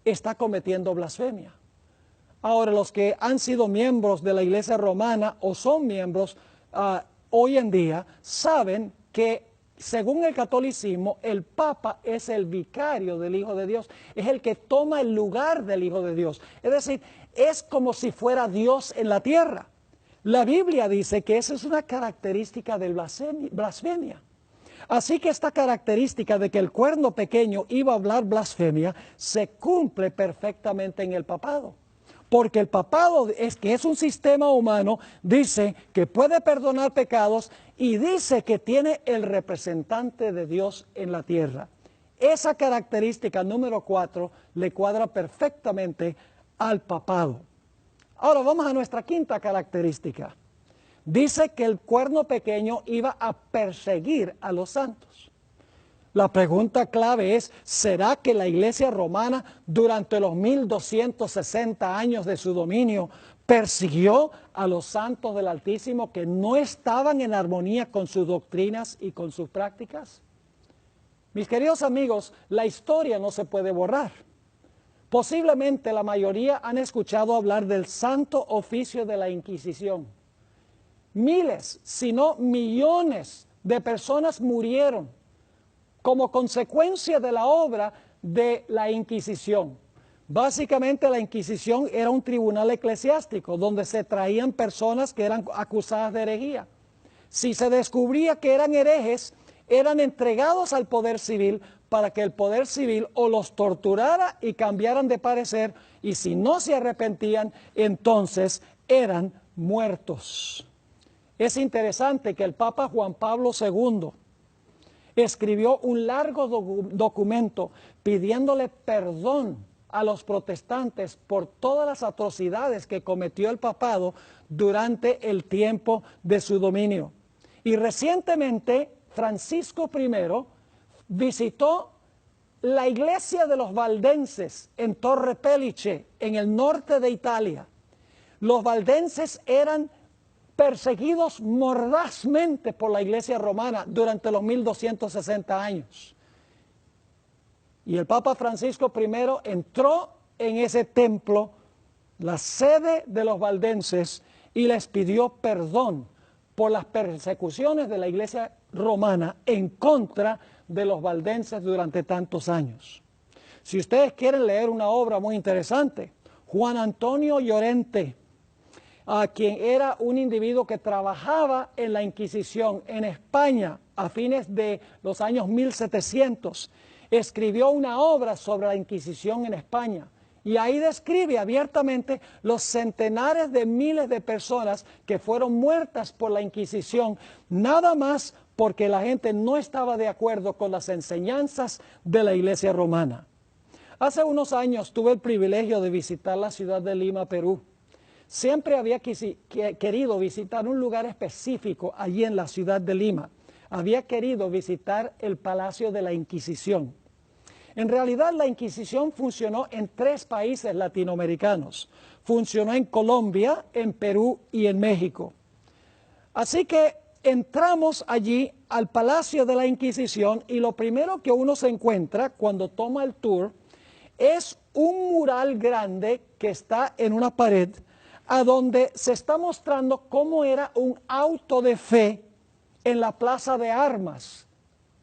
[SPEAKER 1] está cometiendo blasfemia. Ahora, los que han sido miembros de la iglesia romana o son miembros hoy en día, saben que según el catolicismo, el Papa es el vicario del Hijo de Dios, es el que toma el lugar del Hijo de Dios. Es decir, es como si fuera Dios en la tierra. La Biblia dice que esa es una característica de blasfemia. Así que esta característica de que el cuerno pequeño iba a hablar blasfemia se cumple perfectamente en el papado. Porque el papado, que es un sistema humano, dice que puede perdonar pecados y dice que tiene el representante de Dios en la tierra. Esa característica número 4 le cuadra perfectamente al papado. Ahora vamos a nuestra quinta característica. Dice que el cuerno pequeño iba a perseguir a los santos. La pregunta clave es, ¿será que la iglesia romana durante los 1260 años de su dominio persiguió a los santos del Altísimo que no estaban en armonía con sus doctrinas y con sus prácticas? Mis queridos amigos, la historia no se puede borrar. Posiblemente la mayoría han escuchado hablar del santo oficio de la Inquisición. Miles, si no millones de personas murieron como consecuencia de la obra de la Inquisición. Básicamente la Inquisición era un tribunal eclesiástico donde se traían personas que eran acusadas de herejía. Si se descubría que eran herejes, eran entregados al poder civil para que el poder civil o los torturara y cambiaran de parecer, y si no se arrepentían, entonces eran muertos. Es interesante que el Papa Juan Pablo II escribió un largo documento pidiéndole perdón a los protestantes por todas las atrocidades que cometió el papado durante el tiempo de su dominio. Y recientemente Francisco I visitó la iglesia de los valdenses en Torre Pellice, en el norte de Italia. Los valdenses eran perseguidos mordazmente por la iglesia romana durante los 1260 años. Y el Papa Francisco I entró en ese templo, la sede de los valdenses, y les pidió perdón por las persecuciones de la iglesia romana en contra de los valdenses durante tantos años. Si ustedes quieren leer una obra muy interesante, Juan Antonio Llorente, a quien era un individuo que trabajaba en la Inquisición en España a fines de los años 1700, escribió una obra sobre la Inquisición en España. Y ahí describe abiertamente los centenares de miles de personas que fueron muertas por la Inquisición, nada más porque la gente no estaba de acuerdo con las enseñanzas de la Iglesia romana. Hace unos años tuve el privilegio de visitar la ciudad de Lima, Perú. Siempre había querido visitar un lugar específico allí en la ciudad de Lima. Había querido visitar el Palacio de la Inquisición. En realidad la Inquisición funcionó en 3 países latinoamericanos. Funcionó en Colombia, en Perú y en México. Así que entramos allí al Palacio de la Inquisición y lo primero que uno se encuentra cuando toma el tour es un mural grande que está en una pared a donde se está mostrando cómo era un auto de fe en la Plaza de Armas,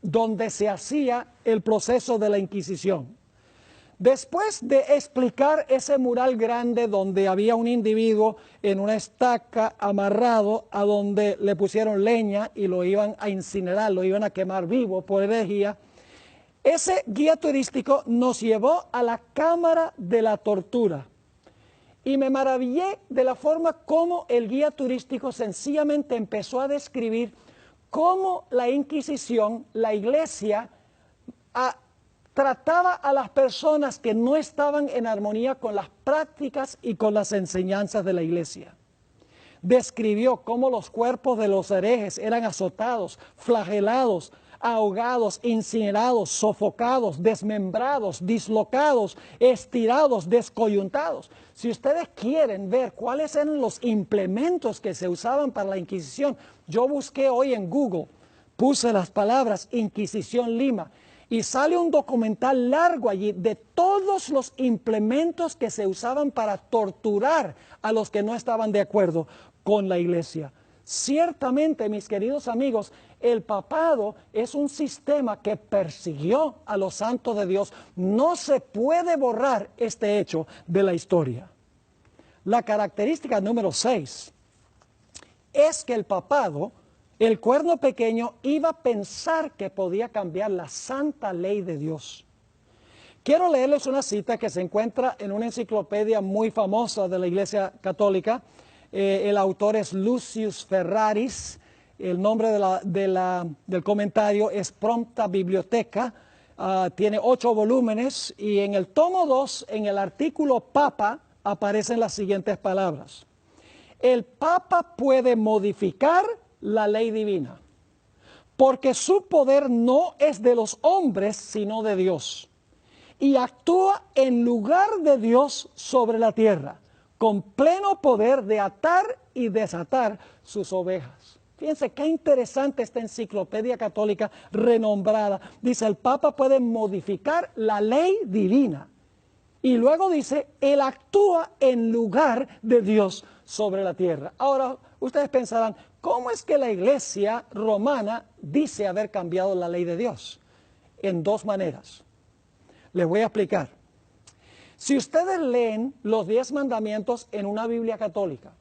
[SPEAKER 1] donde se hacía el proceso de la Inquisición. Después de explicar ese mural grande donde había un individuo en una estaca amarrado a donde le pusieron leña y lo iban a incinerar, lo iban a quemar vivo por herejía, ese guía turístico nos llevó a la Cámara de la Tortura. Y me maravillé de la forma como el guía turístico sencillamente empezó a describir cómo la Inquisición, la Iglesia, trataba a las personas que no estaban en armonía con las prácticas y con las enseñanzas de la Iglesia. Describió cómo los cuerpos de los herejes eran azotados, flagelados, ahogados, incinerados, sofocados, desmembrados, dislocados, estirados, descoyuntados. Si ustedes quieren ver cuáles eran los implementos que se usaban para la Inquisición, yo busqué hoy en Google, puse las palabras Inquisición Lima y sale un documental largo allí de todos los implementos que se usaban para torturar a los que no estaban de acuerdo con la Iglesia. Ciertamente, mis queridos amigos, el papado es un sistema que persiguió a los santos de Dios. No se puede borrar este hecho de la historia. La característica número 6 es que el papado, el cuerno pequeño, iba a pensar que podía cambiar la santa ley de Dios. Quiero leerles una cita que se encuentra en una enciclopedia muy famosa de la Iglesia Católica. El autor es Lucius Ferraris. El nombre del comentario es Prompta Biblioteca. Tiene 8 volúmenes y en el tomo 2, en el artículo Papa, aparecen las siguientes palabras. El Papa puede modificar la ley divina, porque su poder no es de los hombres, sino de Dios, y actúa en lugar de Dios sobre la tierra, con pleno poder de atar y desatar sus ovejas. Fíjense qué interesante esta enciclopedia católica renombrada. Dice, el Papa puede modificar la ley divina. Y luego dice, él actúa en lugar de Dios sobre la tierra. Ahora, ustedes pensarán, ¿cómo es que la Iglesia romana dice haber cambiado la ley de Dios? En 2 maneras. Les voy a explicar. Si ustedes leen los 10 mandamientos en una Biblia católica,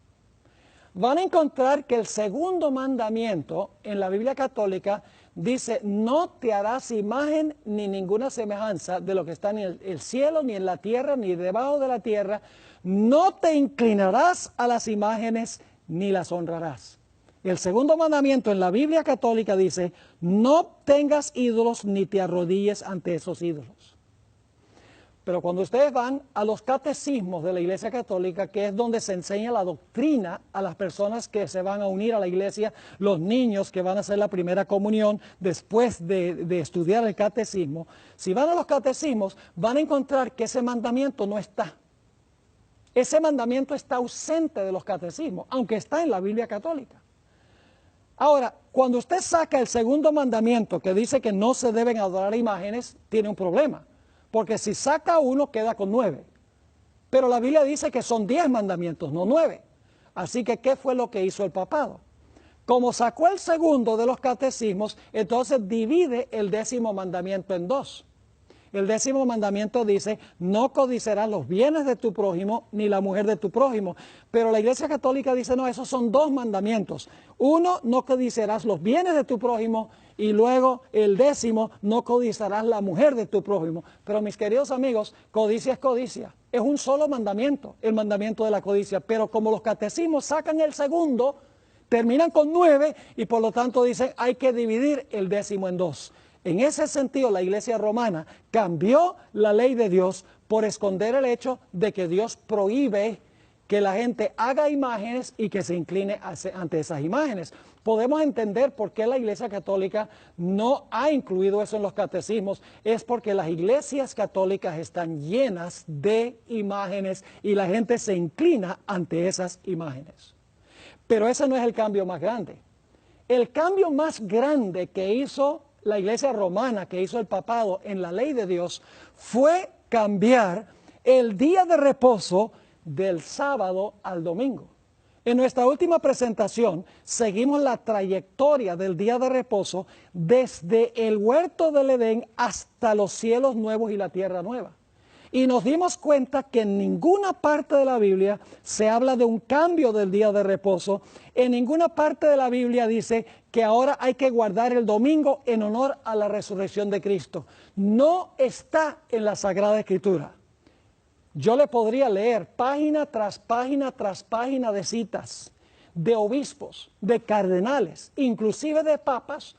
[SPEAKER 1] van a encontrar que el segundo mandamiento en la Biblia católica dice, no te harás imagen ni ninguna semejanza de lo que está en el cielo, ni en la tierra, ni debajo de la tierra. No te inclinarás a las imágenes ni las honrarás. El segundo mandamiento en la Biblia católica dice, no tengas ídolos ni te arrodilles ante esos ídolos. Pero cuando ustedes van a los catecismos de la Iglesia Católica, que es donde se enseña la doctrina a las personas que se van a unir a la Iglesia, los niños que van a hacer la primera comunión después de estudiar el catecismo, si van a los catecismos van a encontrar que ese mandamiento no está. Ese mandamiento está ausente de los catecismos, aunque está en la Biblia Católica. Ahora, cuando usted saca el segundo mandamiento que dice que no se deben adorar imágenes, tiene un problema. Porque si saca uno, queda con 9. Pero la Biblia dice que son 10 mandamientos, no 9. Así que, ¿qué fue lo que hizo el papado? Como sacó el segundo de los catecismos, entonces divide el 10º mandamiento en 2. El 10º mandamiento dice, no codiciarás los bienes de tu prójimo ni la mujer de tu prójimo. Pero la Iglesia Católica dice, no, esos son 2 mandamientos. Uno, no codiciarás los bienes de tu prójimo, y luego el 10º, no codiciarás la mujer de tu prójimo. Pero mis queridos amigos, codicia es codicia. Es un solo mandamiento, el mandamiento de la codicia. Pero como los catecismos sacan el segundo, terminan con 9 y por lo tanto dicen hay que dividir el 10º en 2. En ese sentido, la Iglesia romana cambió la ley de Dios por esconder el hecho de que Dios prohíbe que la gente haga imágenes y que se incline ante esas imágenes. Podemos entender por qué la Iglesia Católica no ha incluido eso en los catecismos. Es porque las iglesias católicas están llenas de imágenes y la gente se inclina ante esas imágenes. Pero ese no es el cambio más grande. El cambio más grande que hizo la Iglesia romana, que hizo el papado en la ley de Dios, fue cambiar el día de reposo del sábado al domingo. En nuestra última presentación seguimos la trayectoria del día de reposo desde el huerto del Edén hasta los cielos nuevos y la tierra nueva. Y nos dimos cuenta que en ninguna parte de la Biblia se habla de un cambio del día de reposo. En ninguna parte de la Biblia dice que ahora hay que guardar el domingo en honor a la resurrección de Cristo. No está en la Sagrada Escritura. Yo le podría leer página tras página de citas, de obispos, de cardenales, inclusive de papas,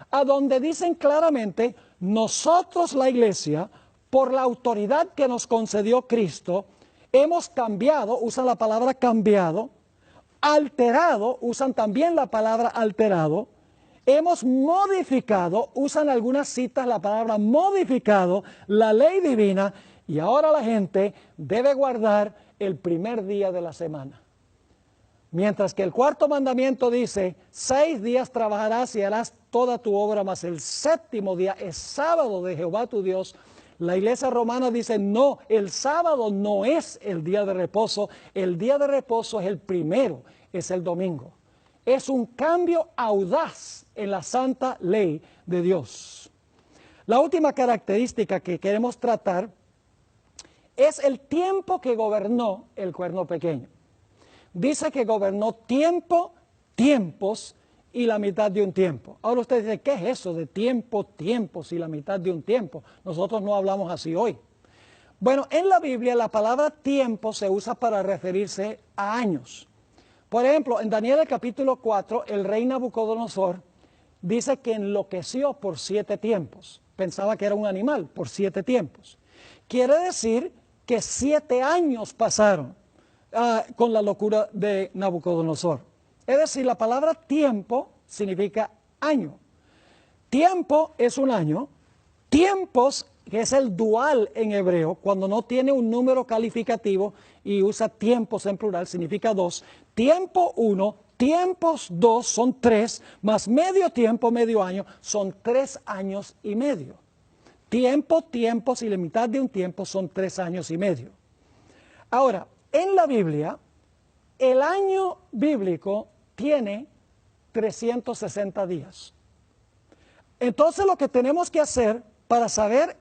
[SPEAKER 1] a donde dicen claramente, nosotros la Iglesia, por la autoridad que nos concedió Cristo, hemos cambiado, usan la palabra cambiado, alterado, usan también la palabra alterado, hemos modificado, usan algunas citas la palabra modificado, la ley divina, y ahora la gente debe guardar el primer día de la semana. Mientras que el 4º mandamiento dice, 6 días trabajarás y harás toda tu obra, mas el 7º día es sábado de Jehová tu Dios. La Iglesia romana dice, no, el sábado no es el día de reposo, el día de reposo es el primero, es el domingo. Es un cambio audaz en la santa ley de Dios. La última característica que queremos tratar es el tiempo que gobernó el cuerno pequeño. Dice que gobernó tiempo, tiempos y la mitad de un tiempo. Ahora usted dice, ¿qué es eso de tiempo, tiempos y la mitad de un tiempo? Nosotros no hablamos así hoy. Bueno, en la Biblia la palabra tiempo se usa para referirse a años. Por ejemplo, en Daniel capítulo 4, el rey Nabucodonosor dice que enloqueció por 7 tiempos. Pensaba que era un animal por 7 tiempos. Quiere decir que 7 años pasaron con la locura de Nabucodonosor. Es decir, la palabra tiempo significa año. Tiempo es un año. Tiempos, que es el dual en hebreo, cuando no tiene un número calificativo y usa tiempos en plural, significa 2. Tiempo 1, tiempos 2 son 3, más medio tiempo, medio año, son 3 años y medio. Tiempo, tiempos y la mitad de un tiempo son 3 años y medio. Ahora, en la Biblia, el año bíblico tiene 360 días. Entonces lo que tenemos que hacer para saber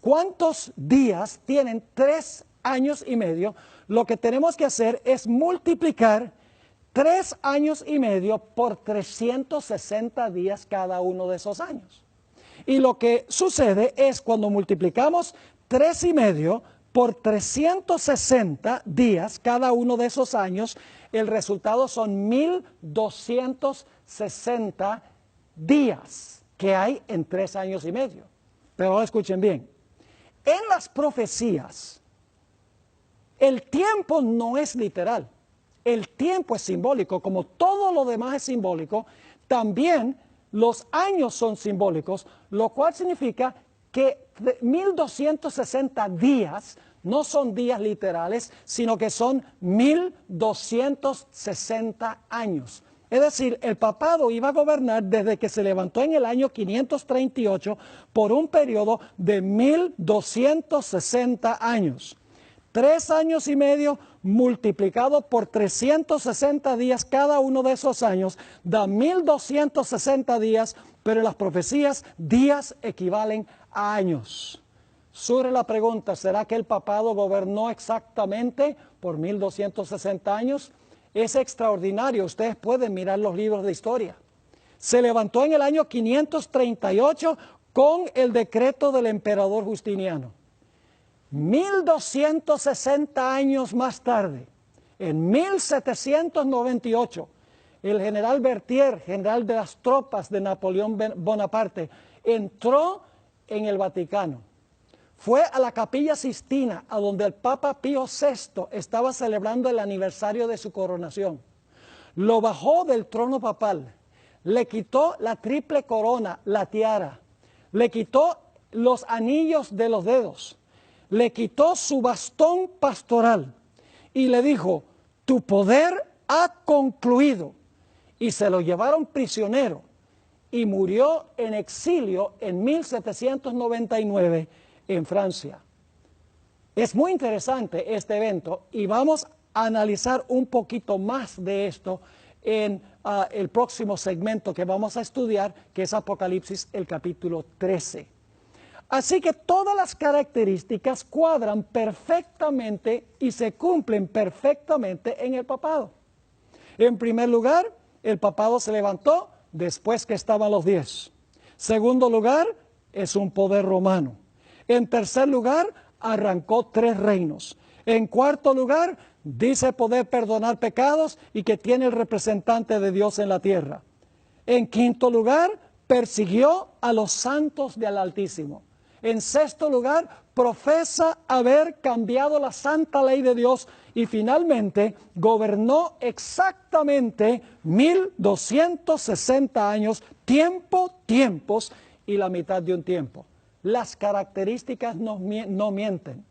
[SPEAKER 1] cuántos días tienen 3 años y medio, lo que tenemos que hacer es multiplicar 3 años y medio por 360 días cada uno de esos años. Y lo que sucede es cuando multiplicamos 3 y medio por 360 días cada uno de esos años, el resultado son 1260 días que hay en 3 años y medio. Pero ahora escuchen bien, en las profecías, el tiempo no es literal, el tiempo es simbólico, como todo lo demás es simbólico, también los años son simbólicos, lo cual significa que 1260 días no son días literales, sino que son 1260 años. Es decir, el papado iba a gobernar desde que se levantó en el año 538 por un periodo de 1260 años. 3 años y medio multiplicado por 360 días cada uno de esos años da 1260 días, pero en las profecías días equivalen a años. Surge la pregunta, ¿será que el papado gobernó exactamente por 1260 años? Es extraordinario, ustedes pueden mirar los libros de historia. Se levantó en el año 538 con el decreto del emperador Justiniano. 1260 años más tarde, en 1798, el general Berthier, general de las tropas de Napoleón Bonaparte, entró en el Vaticano. Fue a la Capilla Sistina, a donde el Papa Pío VI estaba celebrando el aniversario de su coronación. Lo bajó del trono papal, le quitó la triple corona, la tiara, le quitó los anillos de los dedos, le quitó su bastón pastoral y le dijo, tu poder ha concluido. Y se lo llevaron prisionero y murió en exilio en 1799 en Francia. Es muy interesante este evento y vamos a analizar un poquito más de esto en el próximo segmento que vamos a estudiar, que es Apocalipsis, el capítulo 13. Así que todas las características cuadran perfectamente y se cumplen perfectamente en el papado. En primer lugar, el papado se levantó después que estaban los 10. Segundo lugar, es un poder romano. En tercer lugar, arrancó 3 reinos. En cuarto lugar, dice poder perdonar pecados y que tiene el representante de Dios en la tierra. En quinto lugar, persiguió a los santos del Altísimo. En sexto lugar, profesa haber cambiado la santa ley de Dios y finalmente gobernó exactamente 1260 años, tiempos y la mitad de un tiempo. Las características no mienten.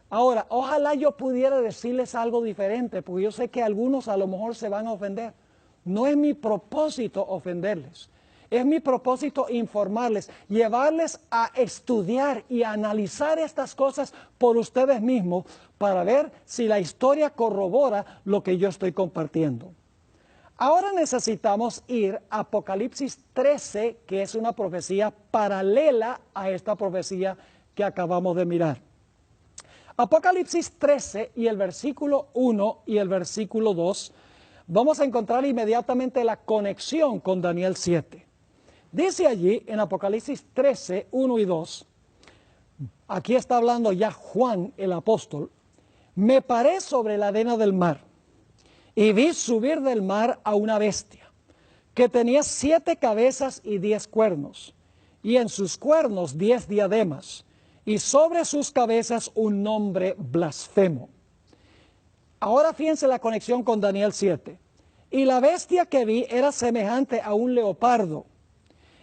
[SPEAKER 1] Ahora, ojalá yo pudiera decirles algo diferente, porque yo sé que algunos a lo mejor se van a ofender. No es mi propósito ofenderles. Es mi propósito informarles, llevarles a estudiar y a analizar estas cosas por ustedes mismos para ver si la historia corrobora lo que yo estoy compartiendo. Ahora necesitamos ir a Apocalipsis 13, que es una profecía paralela a esta profecía que acabamos de mirar. Apocalipsis 13 y el versículo 1 y el versículo 2, vamos a encontrar inmediatamente la conexión con Daniel 7. Dice allí en Apocalipsis 13, 1 y 2, aquí está hablando ya Juan el apóstol, me paré sobre la arena del mar y vi subir del mar a una bestia que tenía 7 cabezas y 10 cuernos, y en sus cuernos 10 diademas, y sobre sus cabezas un nombre blasfemo. Ahora fíjense la conexión con Daniel 7. Y la bestia que vi era semejante a un leopardo,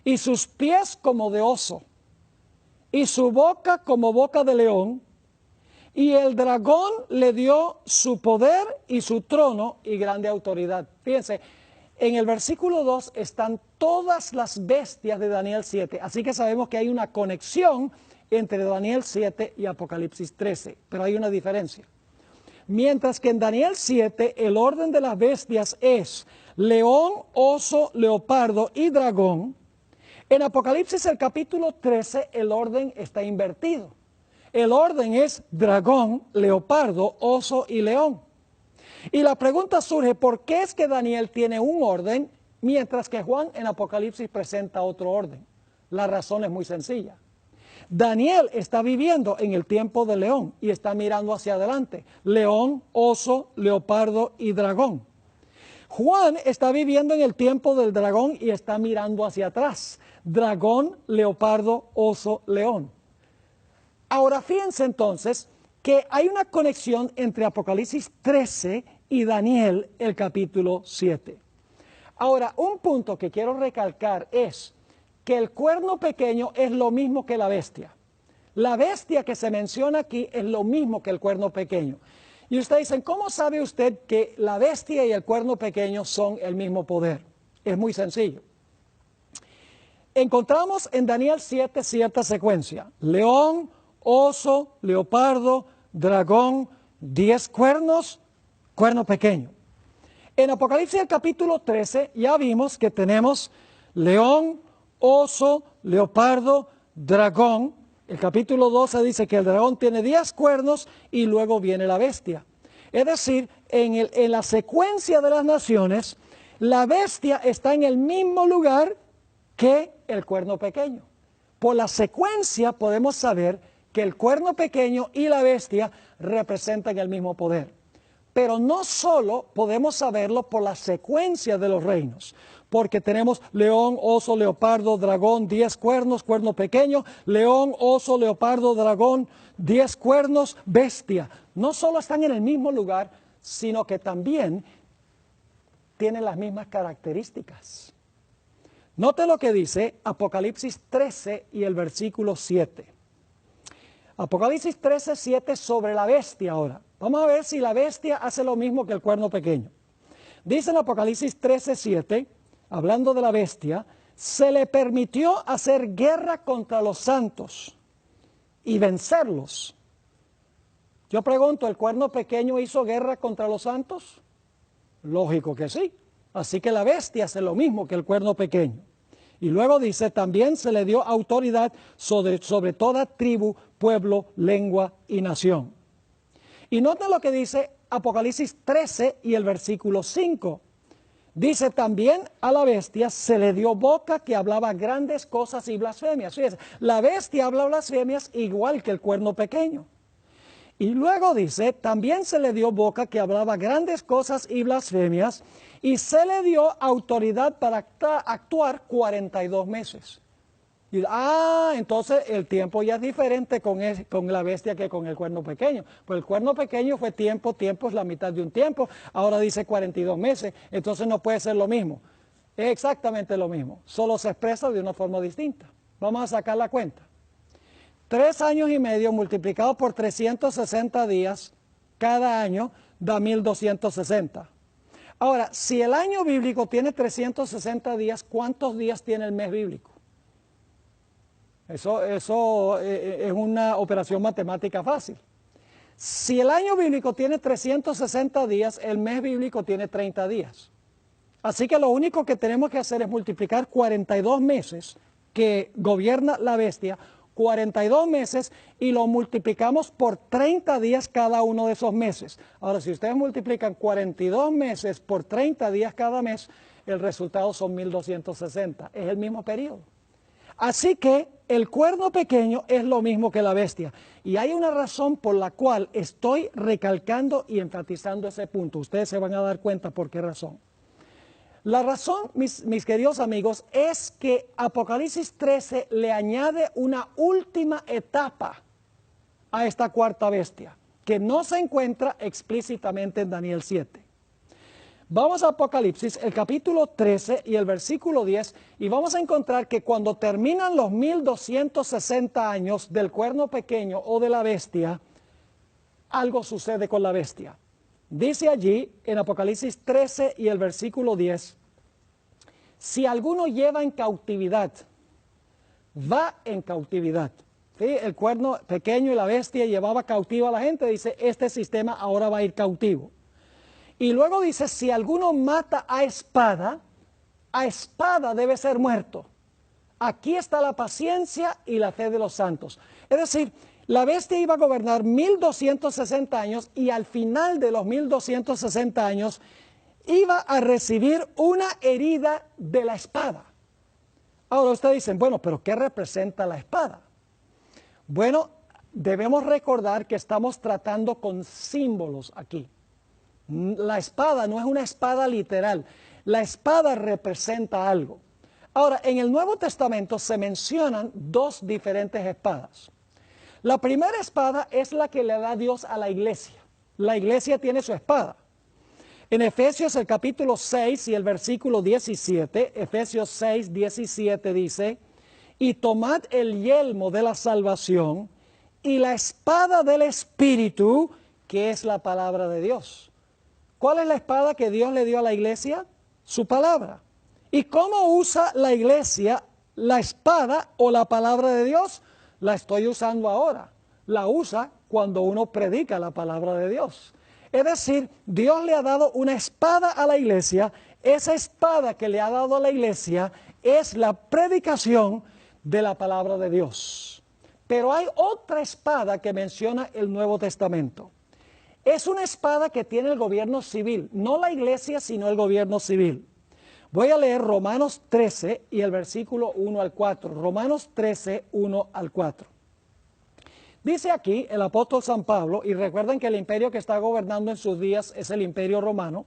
[SPEAKER 1] y sus pies como de oso, y su boca como boca de león, y el dragón le dio su poder y su trono y grande autoridad. Fíjense, en el versículo 2 están todas las bestias de Daniel 7, así que sabemos que hay una conexión entre Daniel 7 y Apocalipsis 13, pero hay una diferencia. Mientras que en Daniel 7 el orden de las bestias es león, oso, leopardo y dragón, en Apocalipsis el capítulo 13 el orden está invertido. El orden es dragón, leopardo, oso y león. Y la pregunta surge, ¿por qué es que Daniel tiene un orden mientras que Juan en Apocalipsis presenta otro orden? La razón es muy sencilla. Daniel está viviendo en el tiempo del león y está mirando hacia adelante. León, oso, leopardo y dragón. Juan está viviendo en el tiempo del dragón y está mirando hacia atrás. Dragón, leopardo, oso, león. Ahora fíjense entonces que hay una conexión entre Apocalipsis 13 y Daniel el capítulo 7. Ahora, un punto que quiero recalcar es que el cuerno pequeño es lo mismo que la bestia. La bestia que se menciona aquí es lo mismo que el cuerno pequeño. Y ustedes dicen, ¿cómo sabe usted que la bestia y el cuerno pequeño son el mismo poder? Es muy sencillo. Encontramos en Daniel 7 cierta secuencia. León, oso, leopardo, dragón, 10 cuernos, cuerno pequeño. En Apocalipsis el capítulo 13 ya vimos que tenemos león, oso, leopardo, dragón El capítulo 12 dice que el dragón tiene 10 cuernos y luego viene la bestia. Es decir, en la secuencia de las naciones, la bestia está en el mismo lugar que el cuerno pequeño. Por la secuencia podemos saber que el cuerno pequeño y la bestia representan el mismo poder. Pero no solo podemos saberlo por la secuencia de los reinos, porque tenemos león, oso, leopardo, dragón, 10 cuernos, cuerno pequeño, león, oso, leopardo, dragón, 10 cuernos, bestia. No solo están en el mismo lugar, sino que también tienen las mismas características. Note lo que dice Apocalipsis 13 y el versículo 7. Apocalipsis 13, 7 sobre la bestia ahora. Vamos a ver si la bestia hace lo mismo que el cuerno pequeño. Dice en Apocalipsis 13, 7, hablando de la bestia, se le permitió hacer guerra contra los santos y vencerlos. Yo pregunto, ¿el cuerno pequeño hizo guerra contra los santos? Lógico que sí. Así que la bestia hace lo mismo que el cuerno pequeño. Y luego dice, también se le dio autoridad sobre toda tribu, pueblo, lengua y nación. Y noten lo que dice Apocalipsis 13 y el versículo 5. Dice también a la bestia se le dio boca que hablaba grandes cosas y blasfemias. Fíjense, la bestia habla blasfemias igual que el cuerno pequeño. Y luego dice, también se le dio boca que hablaba grandes cosas y blasfemias, y se le dio autoridad para actuar 42 meses. Y, entonces el tiempo ya es diferente con la bestia que con el cuerno pequeño. Pues el cuerno pequeño fue tiempo es la mitad de un tiempo, ahora dice 42 meses, entonces no puede ser lo mismo. Es exactamente lo mismo, solo se expresa de una forma distinta. Vamos a sacar la cuenta. 3 años y medio multiplicado por 360 días cada año da 1260. Ahora, si el año bíblico tiene 360 días, ¿cuántos días tiene el mes bíblico? Eso es una operación matemática fácil. Si el año bíblico tiene 360 días, el mes bíblico tiene 30 días. Así que lo único que tenemos que hacer es multiplicar 42 meses que gobierna la bestia, 42 meses, y lo multiplicamos por 30 días cada uno de esos meses. Ahora, si ustedes multiplican 42 meses por 30 días cada mes, el resultado son 1260. Es el mismo periodo. Así que el cuerno pequeño es lo mismo que la bestia. Y hay una razón por la cual estoy recalcando y enfatizando ese punto. Ustedes se van a dar cuenta por qué razón. La razón, mis queridos amigos, es que Apocalipsis 13 le añade una última etapa a esta cuarta bestia, que no se encuentra explícitamente en Daniel 7. Vamos a Apocalipsis, el capítulo 13 y el versículo 10, y vamos a encontrar que cuando terminan los 1260 años del cuerno pequeño o de la bestia, algo sucede con la bestia. Dice allí en Apocalipsis 13 y el versículo 10, si alguno lleva en cautividad, va en cautividad. ¿Sí? El cuerno pequeño y la bestia llevaba cautiva a la gente, dice, este sistema ahora va a ir cautivo. Y luego dice, si alguno mata a espada debe ser muerto. Aquí está la paciencia y la fe de los santos. Es decir, la bestia iba a gobernar 1260 años y al final de los 1260 años iba a recibir una herida de la espada. Ahora ustedes dicen, bueno, pero ¿qué representa la espada? Bueno, debemos recordar que estamos tratando con símbolos aquí. La espada no es una espada literal, la espada representa algo. Ahora, en el Nuevo Testamento se mencionan 2 diferentes espadas. La primera espada es la que le da Dios a la iglesia. La iglesia tiene su espada. En Efesios el capítulo 6 y el versículo 17, Efesios 6, 17 dice, y tomad el yelmo de la salvación y la espada del Espíritu, que es la palabra de Dios. ¿Cuál es la espada que Dios le dio a la iglesia? Su palabra. ¿Y cómo usa la iglesia la espada o la palabra de Dios? La estoy usando ahora. La usa cuando uno predica la palabra de Dios. Es decir, Dios le ha dado una espada a la iglesia. Esa espada que le ha dado a la iglesia es la predicación de la palabra de Dios. Pero hay otra espada que menciona el Nuevo Testamento. Es una espada que tiene el gobierno civil, no la iglesia, sino el gobierno civil. Voy a leer Romanos 13 y el versículo 1 al 4. Romanos 13, 1 al 4. Dice aquí el apóstol San Pablo, y recuerden que el imperio que está gobernando en sus días es el imperio romano: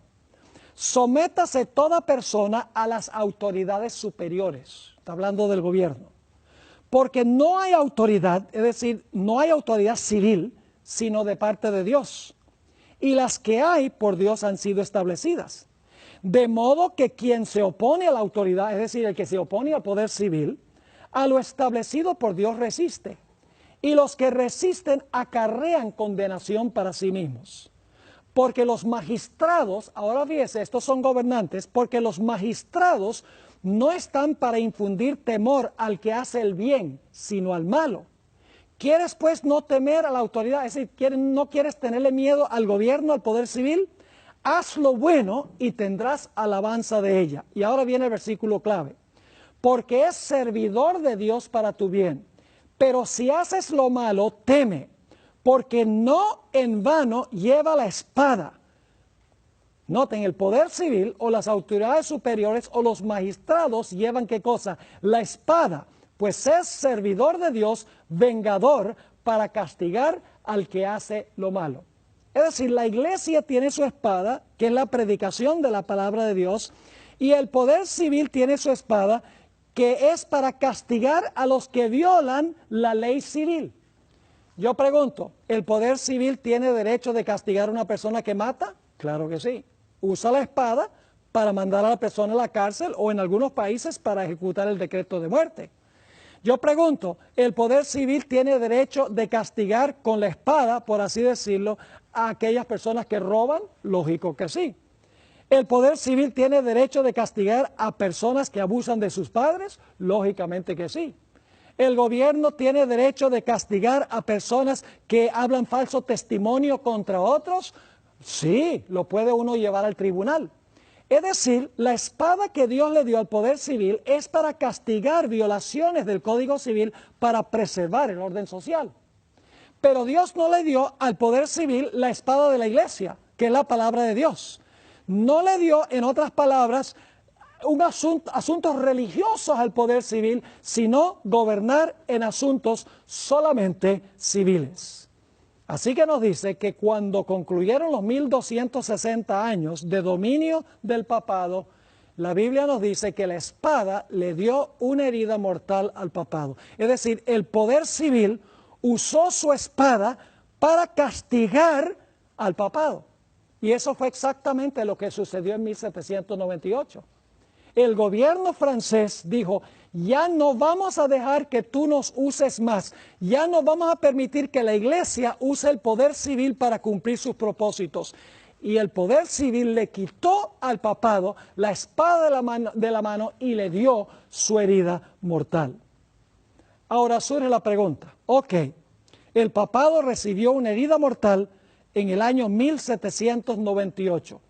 [SPEAKER 1] sométase toda persona a las autoridades superiores. Está hablando del gobierno. Porque no hay autoridad, es decir, no hay autoridad civil, sino de parte de Dios. Y las que hay por Dios han sido establecidas. De modo que quien se opone a la autoridad, es decir, el que se opone al poder civil, a lo establecido por Dios resiste. Y los que resisten acarrean condenación para sí mismos. Porque los magistrados, ahora fíjese, estos son gobernantes, porque los magistrados no están para infundir temor al que hace el bien, sino al malo. ¿Quieres pues no temer a la autoridad? Es decir, ¿no quieres tenerle miedo al gobierno, al poder civil? Haz lo bueno y tendrás alabanza de ella. Y ahora viene el versículo clave. Porque es servidor de Dios para tu bien. Pero si haces lo malo, teme, porque no en vano lleva la espada. Noten, el poder civil o las autoridades superiores o los magistrados llevan ¿qué cosa? La espada, pues es servidor de Dios, vengador para castigar al que hace lo malo. Es decir, la iglesia tiene su espada, que es la predicación de la palabra de Dios, y el poder civil tiene su espada, que es para castigar a los que violan la ley civil. Yo pregunto, ¿el poder civil tiene derecho de castigar a una persona que mata? Claro que sí. Usa la espada para mandar a la persona a la cárcel o en algunos países para ejecutar el decreto de muerte. Yo pregunto, ¿el poder civil tiene derecho de castigar con la espada, por así decirlo, a aquellas personas que roban? Lógico que sí. ¿El poder civil tiene derecho de castigar a personas que abusan de sus padres? Lógicamente que sí. ¿El gobierno tiene derecho de castigar a personas que hablan falso testimonio contra otros? Sí, lo puede uno llevar al tribunal. Es decir, la espada que Dios le dio al poder civil es para castigar violaciones del Código Civil para preservar el orden social. Pero Dios no le dio al poder civil la espada de la iglesia, que es la palabra de Dios. No le dio, en otras palabras, asuntos religiosos al poder civil, sino gobernar en asuntos solamente civiles. Así que nos dice que cuando concluyeron los 1260 años de dominio del papado, la Biblia nos dice que la espada le dio una herida mortal al papado. Es decir, el poder civil usó su espada para castigar al papado. Y eso fue exactamente lo que sucedió en 1798. El gobierno francés dijo, ya no vamos a dejar que tú nos uses más, ya no vamos a permitir que la iglesia use el poder civil para cumplir sus propósitos. Y el poder civil le quitó al papado la espada de la mano y le dio su herida mortal. Ahora surge la pregunta, ok, el papado recibió una herida mortal en el año 1798.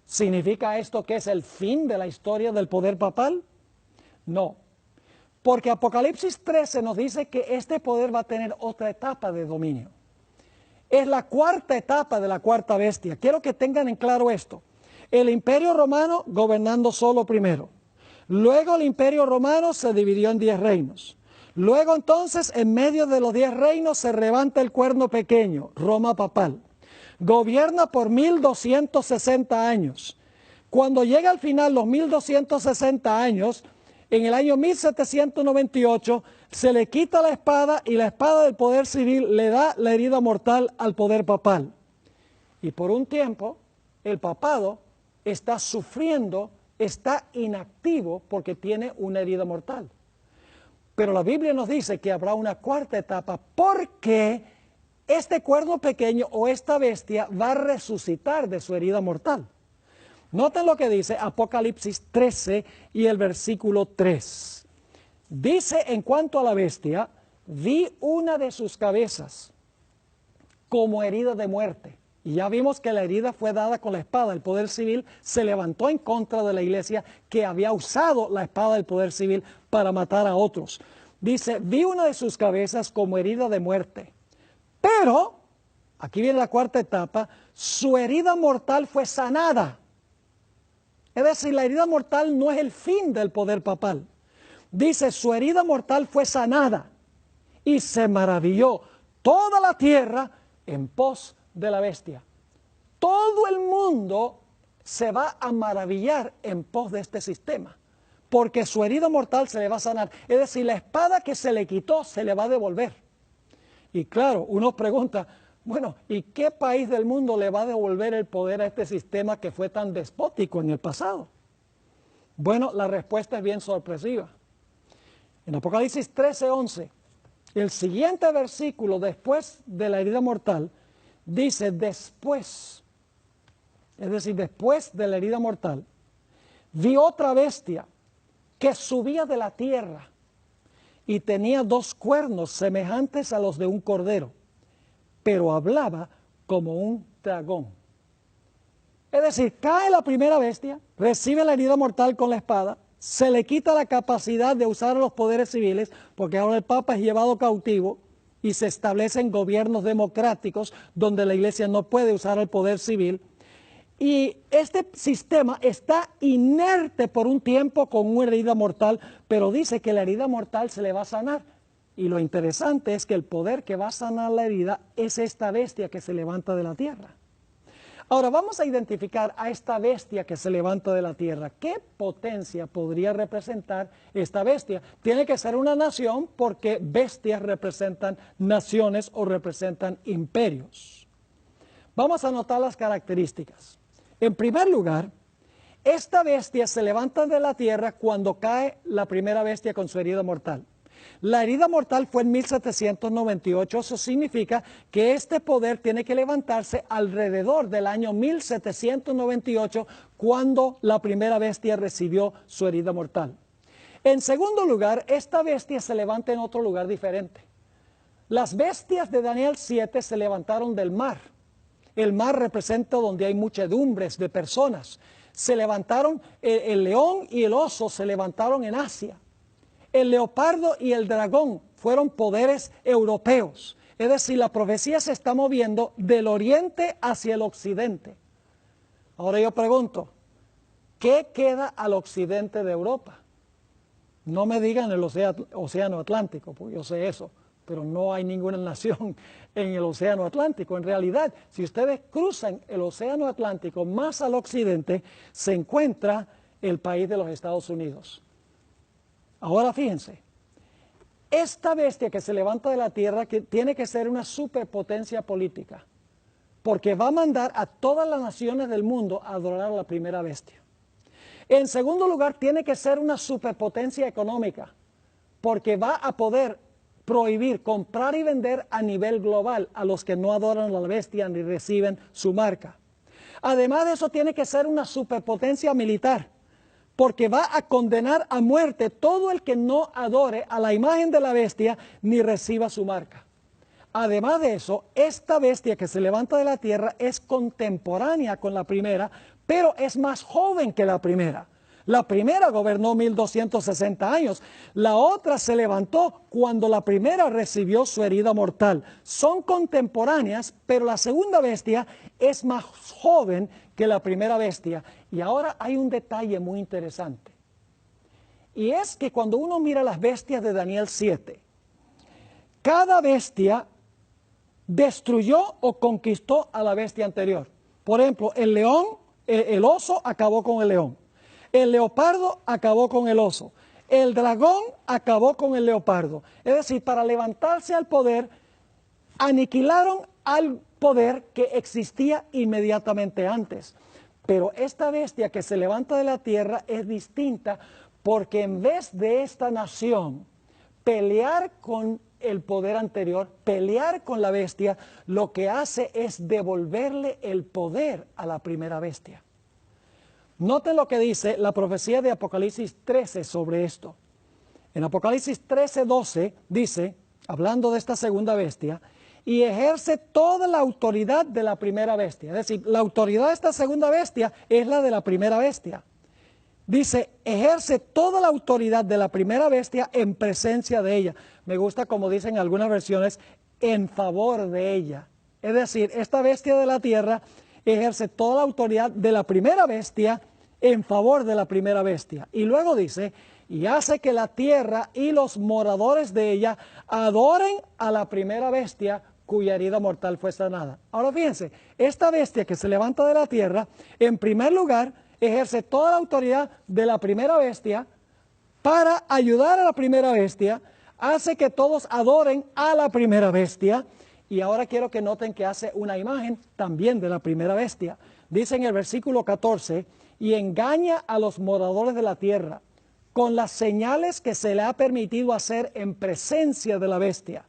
[SPEAKER 1] ¿Significa esto que es el fin de la historia del poder papal? No, porque Apocalipsis 13 nos dice que este poder va a tener otra etapa de dominio. Es la cuarta etapa de la cuarta bestia. Quiero que tengan en claro esto. El imperio romano gobernando solo primero. Luego el imperio romano se dividió en 10 reinos. Luego entonces en medio de los 10 reinos se levanta el cuerno pequeño, Roma papal. Gobierna por 1260 años. Cuando llega al final los 1260 años, en el año 1798 se le quita la espada y la espada del poder civil le da la herida mortal al poder papal. Y por un tiempo el papado está sufriendo, está inactivo porque tiene una herida mortal. Pero la Biblia nos dice que habrá una cuarta etapa porque este cuerno pequeño o esta bestia va a resucitar de su herida mortal. Noten lo que dice Apocalipsis 13 y el versículo 3. Dice en cuanto a la bestia, vi una de sus cabezas como herida de muerte. Y ya vimos que la herida fue dada con la espada. El poder civil se levantó en contra de la iglesia que había usado la espada del poder civil para matar a otros. Dice, vi una de sus cabezas como herida de muerte, pero, aquí viene la cuarta etapa, su herida mortal fue sanada. Es decir, la herida mortal no es el fin del poder papal. Dice, su herida mortal fue sanada y se maravilló toda la tierra en pos de la bestia. Todo el mundo se va a maravillar en pos de este sistema, porque su herida mortal se le va a sanar. Es decir, la espada que se le quitó se le va a devolver. Y claro, uno pregunta, bueno, ¿y qué país del mundo le va a devolver el poder a este sistema que fue tan despótico en el pasado? Bueno, la respuesta es bien sorpresiva. En Apocalipsis 13:11, el siguiente versículo después de la herida mortal, dice después, es decir, después de la herida mortal, vi otra bestia que subía de la tierra y tenía 2 cuernos semejantes a los de un cordero, pero hablaba como un dragón. Es decir, cae la primera bestia, recibe la herida mortal con la espada, se le quita la capacidad de usar los poderes civiles, porque ahora el Papa es llevado cautivo y se establecen gobiernos democráticos donde la Iglesia no puede usar el poder civil. Y este sistema está inerte por un tiempo con una herida mortal, pero dice que la herida mortal se le va a sanar. Y lo interesante es que el poder que va a sanar la herida es esta bestia que se levanta de la tierra. Ahora vamos a identificar a esta bestia que se levanta de la tierra. ¿Qué potencia podría representar esta bestia? Tiene que ser una nación porque bestias representan naciones o representan imperios. Vamos a anotar las características. En primer lugar, esta bestia se levanta de la tierra cuando cae la primera bestia con su herida mortal. La herida mortal fue en 1798, eso significa que este poder tiene que levantarse alrededor del año 1798, cuando la primera bestia recibió su herida mortal. En segundo lugar, esta bestia se levanta en otro lugar diferente. Las bestias de Daniel 7 se levantaron del mar. El mar representa donde hay muchedumbres de personas. Se levantaron, el león y el oso se levantaron en Asia. El leopardo y el dragón fueron poderes europeos. Es decir, la profecía se está moviendo del oriente hacia el occidente. Ahora yo pregunto, ¿qué queda al occidente de Europa? No me digan el océano Atlántico, porque yo sé eso, pero no hay ninguna nación en el océano Atlántico. En realidad, si ustedes cruzan el océano Atlántico más al occidente, se encuentra el país de los Estados Unidos. Ahora fíjense, esta bestia que se levanta de la tierra que tiene que ser una superpotencia política, porque va a mandar a todas las naciones del mundo a adorar a la primera bestia. En segundo lugar, tiene que ser una superpotencia económica, porque va a poder prohibir comprar y vender a nivel global a los que no adoran a la bestia ni reciben su marca. Además de eso, tiene que ser una superpotencia militar, porque va a condenar a muerte todo el que no adore a la imagen de la bestia ni reciba su marca. Además de eso, esta bestia que se levanta de la tierra es contemporánea con la primera, pero es más joven que la primera. La primera gobernó 1260 años, la otra se levantó cuando la primera recibió su herida mortal. Son contemporáneas, pero la segunda bestia es más joven que la primera bestia. Y ahora hay un detalle muy interesante. Y es que cuando uno mira las bestias de Daniel 7, cada bestia destruyó o conquistó a la bestia anterior. Por ejemplo, el león, el oso acabó con el león. El leopardo acabó con el oso. El dragón acabó con el leopardo. Es decir, para levantarse al poder, aniquilaron al poder que existía inmediatamente antes. Pero esta bestia que se levanta de la tierra es distinta, porque en vez de esta nación pelear con el poder anterior, pelear con la bestia, lo que hace es devolverle el poder a la primera bestia. Noten lo que dice la profecía de Apocalipsis 13 sobre esto. En Apocalipsis 13:12 dice, hablando de esta segunda bestia, y ejerce toda la autoridad de la primera bestia. Es decir, la autoridad de esta segunda bestia es la de la primera bestia. Dice, ejerce toda la autoridad de la primera bestia en presencia de ella. Me gusta como dicen algunas versiones, en favor de ella. Es decir, esta bestia de la tierra ejerce toda la autoridad de la primera bestia en favor de la primera bestia. Y luego dice, y hace que la tierra y los moradores de ella adoren a la primera bestia cuya herida mortal fue sanada. Ahora fíjense, esta bestia que se levanta de la tierra, en primer lugar, ejerce toda la autoridad de la primera bestia para ayudar a la primera bestia, hace que todos adoren a la primera bestia, y ahora quiero que noten que hace una imagen también de la primera bestia. Dice en el versículo 14, y engaña a los moradores de la tierra con las señales que se le ha permitido hacer en presencia de la bestia,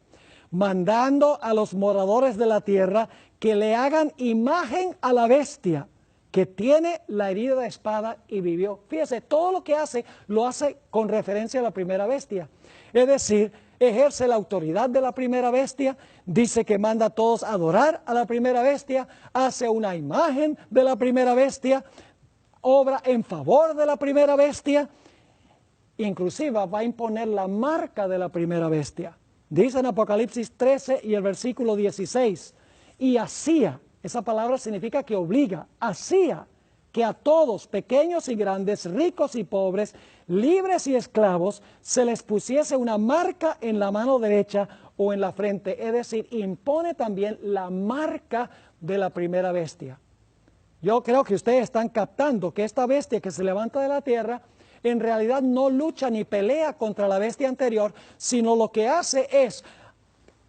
[SPEAKER 1] mandando a los moradores de la tierra que le hagan imagen a la bestia que tiene la herida de espada y vivió. Fíjese, todo lo que hace, lo hace con referencia a la primera bestia. Es decir, ejerce la autoridad de la primera bestia, dice que manda a todos a adorar a la primera bestia, hace una imagen de la primera bestia, obra en favor de la primera bestia, inclusive va a imponer la marca de la primera bestia. Dice en Apocalipsis 13 y el versículo 16, y hacía, esa palabra significa que obliga, hacía que a todos, pequeños y grandes, ricos y pobres, libres y esclavos, se les pusiese una marca en la mano derecha o en la frente, es decir, impone también la marca de la primera bestia. Yo creo que ustedes están captando que esta bestia que se levanta de la tierra en realidad no lucha ni pelea contra la bestia anterior, sino lo que hace es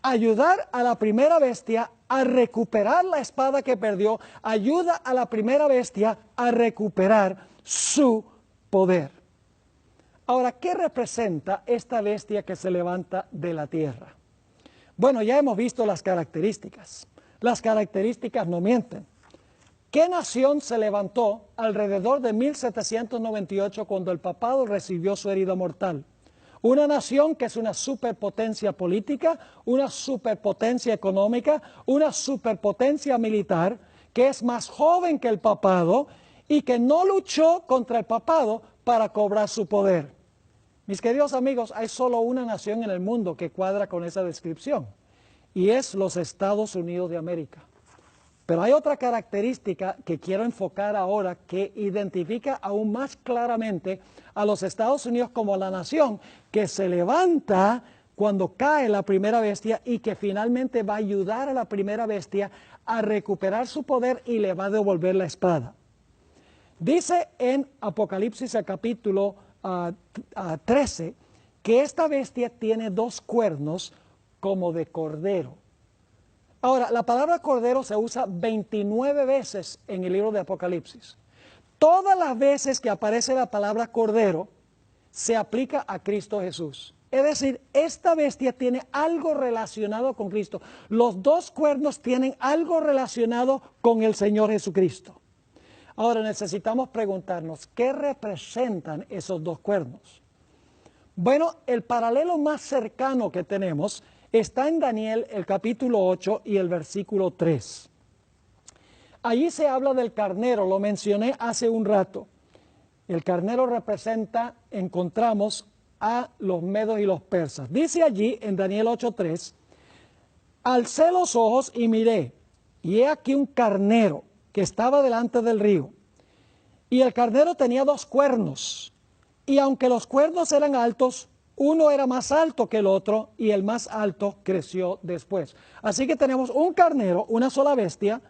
[SPEAKER 1] ayudar a la primera bestia a recuperar la espada que perdió, ayuda a la primera bestia a recuperar su poder. Ahora, ¿qué representa esta bestia que se levanta de la tierra? Bueno, ya hemos visto las características. Las características no mienten. ¿Qué nación se levantó alrededor de 1798 cuando el papado recibió su herida mortal? Una nación que es una superpotencia política, una superpotencia económica, una superpotencia militar, que es más joven que el papado y que no luchó contra el papado para cobrar su poder. Mis queridos amigos, hay solo una nación en el mundo que cuadra con esa descripción, y es los Estados Unidos de América. Pero hay otra característica que quiero enfocar ahora que identifica aún más claramente a los Estados Unidos como la nación que se levanta cuando cae la primera bestia y que finalmente va a ayudar a la primera bestia a recuperar su poder y le va a devolver la espada. Dice en Apocalipsis el capítulo 13 que esta bestia tiene dos cuernos como de cordero. Ahora, la palabra cordero se usa 29 veces en el libro de Apocalipsis. Todas las veces que aparece la palabra cordero, se aplica a Cristo Jesús. Es decir, esta bestia tiene algo relacionado con Cristo. Los dos cuernos tienen algo relacionado con el Señor Jesucristo. Ahora necesitamos preguntarnos, ¿qué representan esos dos cuernos? Bueno, el paralelo más cercano que tenemos está en Daniel, el capítulo 8 y el versículo 3. Allí se habla del carnero, lo mencioné hace un rato. El carnero representa, encontramos a los medos y los persas. Dice allí en Daniel 8:3, alcé los ojos y miré, y he aquí un carnero que estaba delante del río. Y el carnero tenía dos cuernos, y aunque los cuernos eran altos, uno era más alto que el otro y el más alto creció después. Así que tenemos un carnero, una sola bestia,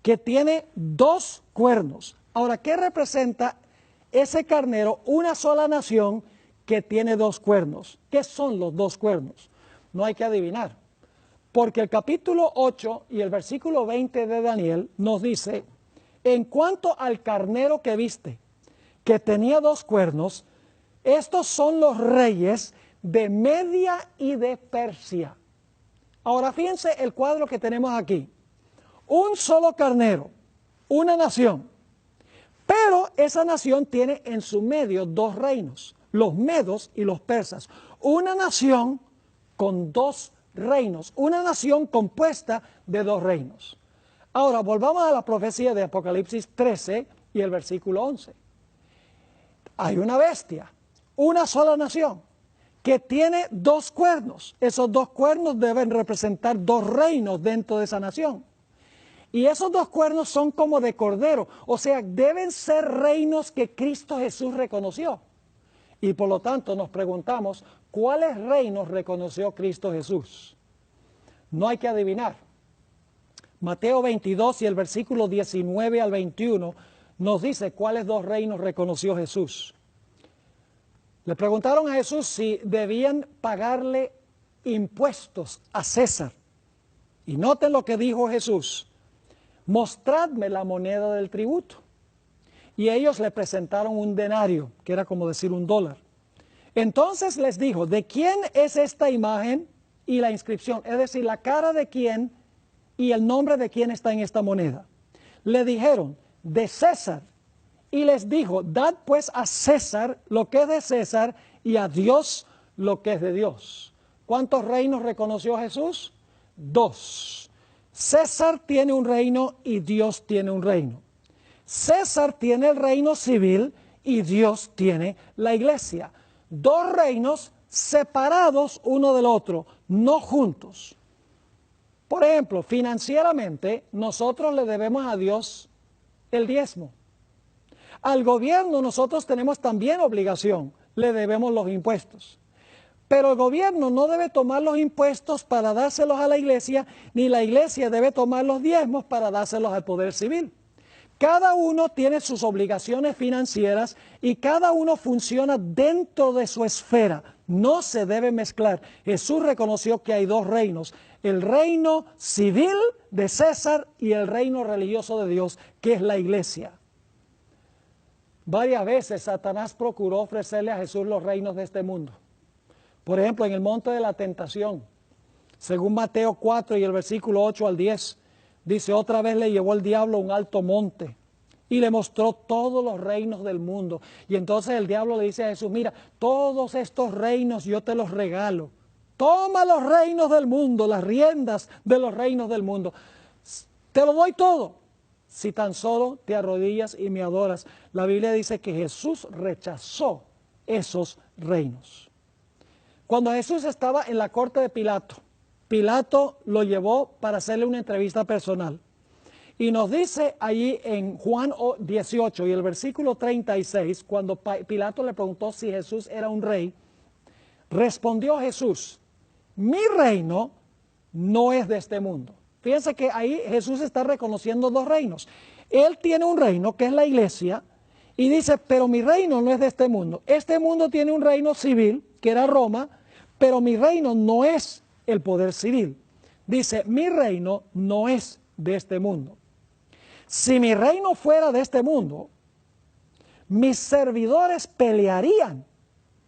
[SPEAKER 1] que tiene dos cuernos. Ahora, ¿qué representa ese carnero? Una sola nación que tiene dos cuernos. ¿Qué son los dos cuernos? No hay que adivinar, porque el capítulo 8 y el versículo 20 de Daniel nos dice, en cuanto al carnero que viste, que tenía dos cuernos, estos son los reyes de Media y de Persia. Ahora fíjense el cuadro que tenemos aquí. Un solo carnero, una nación. Pero esa nación tiene en su medio dos reinos, los medos y los persas. Una nación con dos reinos, una nación compuesta de dos reinos. Ahora volvamos a la profecía de Apocalipsis 13 y el versículo 11. hay una bestia, una sola nación, que tiene dos cuernos. Esos dos cuernos deben representar dos reinos dentro de esa nación. Y esos dos cuernos son como de cordero, o sea, deben ser reinos que Cristo Jesús reconoció. Y por lo tanto nos preguntamos, ¿cuáles reinos reconoció Cristo Jesús? No hay que adivinar. Mateo 22 y el versículo 19 al 21 nos dice cuáles dos reinos reconoció Jesús. Le preguntaron a Jesús si debían pagarle impuestos a César. Y noten lo que dijo Jesús: mostradme la moneda del tributo. Y ellos le presentaron un denario, que era como decir $1. Entonces les dijo, ¿de quién es esta imagen y la inscripción? Es decir, la cara de quién y el nombre de quién está en esta moneda. Le dijeron, de César. Y les dijo, dad pues a César lo que es de César y a Dios lo que es de Dios. ¿Cuántos reinos reconoció Jesús? 2. César tiene un reino y Dios tiene un reino. César tiene el reino civil y Dios tiene la iglesia. Dos reinos separados uno del otro, no juntos. Por ejemplo, financieramente nosotros le debemos a Dios el diezmo. Al gobierno nosotros tenemos también obligación, le debemos los impuestos. Pero el gobierno no debe tomar los impuestos para dárselos a la iglesia, ni la iglesia debe tomar los diezmos para dárselos al poder civil. Cada uno tiene sus obligaciones financieras y cada uno funciona dentro de su esfera. No se debe mezclar. Jesús reconoció que hay dos reinos: el reino civil de César y el reino religioso de Dios, que es la iglesia. Varias veces Satanás procuró ofrecerle a Jesús los reinos de este mundo. Por ejemplo, en el monte de la tentación, según Mateo 4 y el versículo 8 al 10, dice, otra vez le llevó el diablo a un alto monte y le mostró todos los reinos del mundo. Y entonces el diablo le dice a Jesús, mira, todos estos reinos yo te los regalo. Toma los reinos del mundo, las riendas de los reinos del mundo. Te lo doy todo, si tan solo te arrodillas y me adoras. La Biblia dice que Jesús rechazó esos reinos. Cuando Jesús estaba en la corte de Pilato, Pilato lo llevó para hacerle una entrevista personal. Y nos dice allí en Juan 18 y el versículo 36, cuando Pilato le preguntó si Jesús era un rey, respondió Jesús, mi reino no es de este mundo. Fíjense que ahí Jesús está reconociendo dos reinos. Él tiene un reino que es la iglesia y dice, pero mi reino no es de este mundo. Este mundo tiene un reino civil, que era Roma, pero mi reino no es el poder civil. Dice, mi reino no es de este mundo. Si mi reino fuera de este mundo, mis servidores pelearían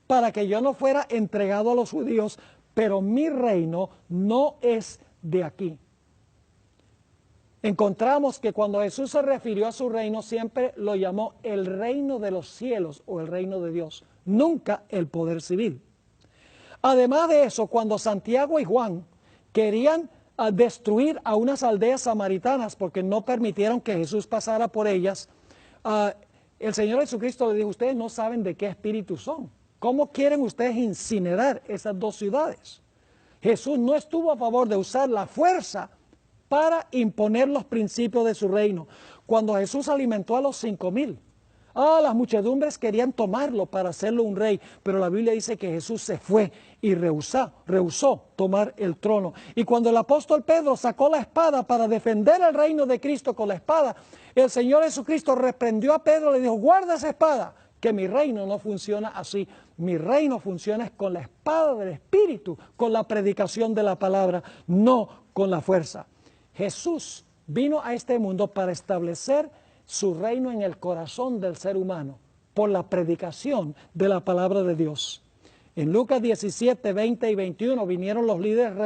[SPEAKER 1] para que yo no fuera entregado a los judíos, pero mi reino no es de aquí. Encontramos que cuando Jesús se refirió a su reino, siempre lo llamó el reino de los cielos o el reino de Dios, nunca el poder civil. Además de eso, cuando Santiago y Juan querían destruir a unas aldeas samaritanas porque no permitieron que Jesús pasara por ellas, el Señor Jesucristo le dijo, ustedes no saben de qué espíritu son. ¿Cómo quieren ustedes incinerar esas dos ciudades? Jesús no estuvo a favor de usar la fuerza para imponer los principios de su reino. Cuando Jesús alimentó a los 5,000, las muchedumbres querían tomarlo para hacerlo un rey, pero la Biblia dice que Jesús se fue y rehusó tomar el trono. Y cuando el apóstol Pedro sacó la espada para defender el reino de Cristo con la espada, el Señor Jesucristo reprendió a Pedro y le dijo, guarda esa espada, que mi reino no funciona así. Mi reino funciona con la espada del Espíritu, con la predicación de la palabra, no con la fuerza. Jesús vino a este mundo para establecer su reino en el corazón del ser humano por la predicación de la palabra de Dios. En Lucas 17, 20 y 21 vinieron los líderes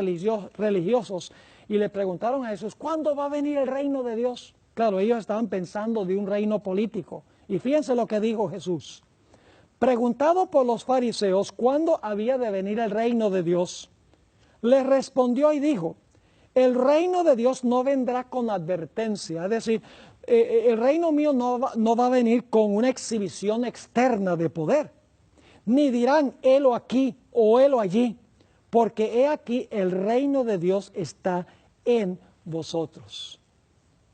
[SPEAKER 1] religiosos y le preguntaron a Jesús, ¿cuándo va a venir el reino de Dios? Claro, ellos estaban pensando de un reino político. Y fíjense lo que dijo Jesús. Preguntado por los fariseos cuándo había de venir el reino de Dios, les respondió y dijo, el reino de Dios no vendrá con advertencia, es decir, el reino mío no va a venir con una exhibición externa de poder, ni dirán, helo aquí o helo allí, porque he aquí el reino de Dios está en vosotros.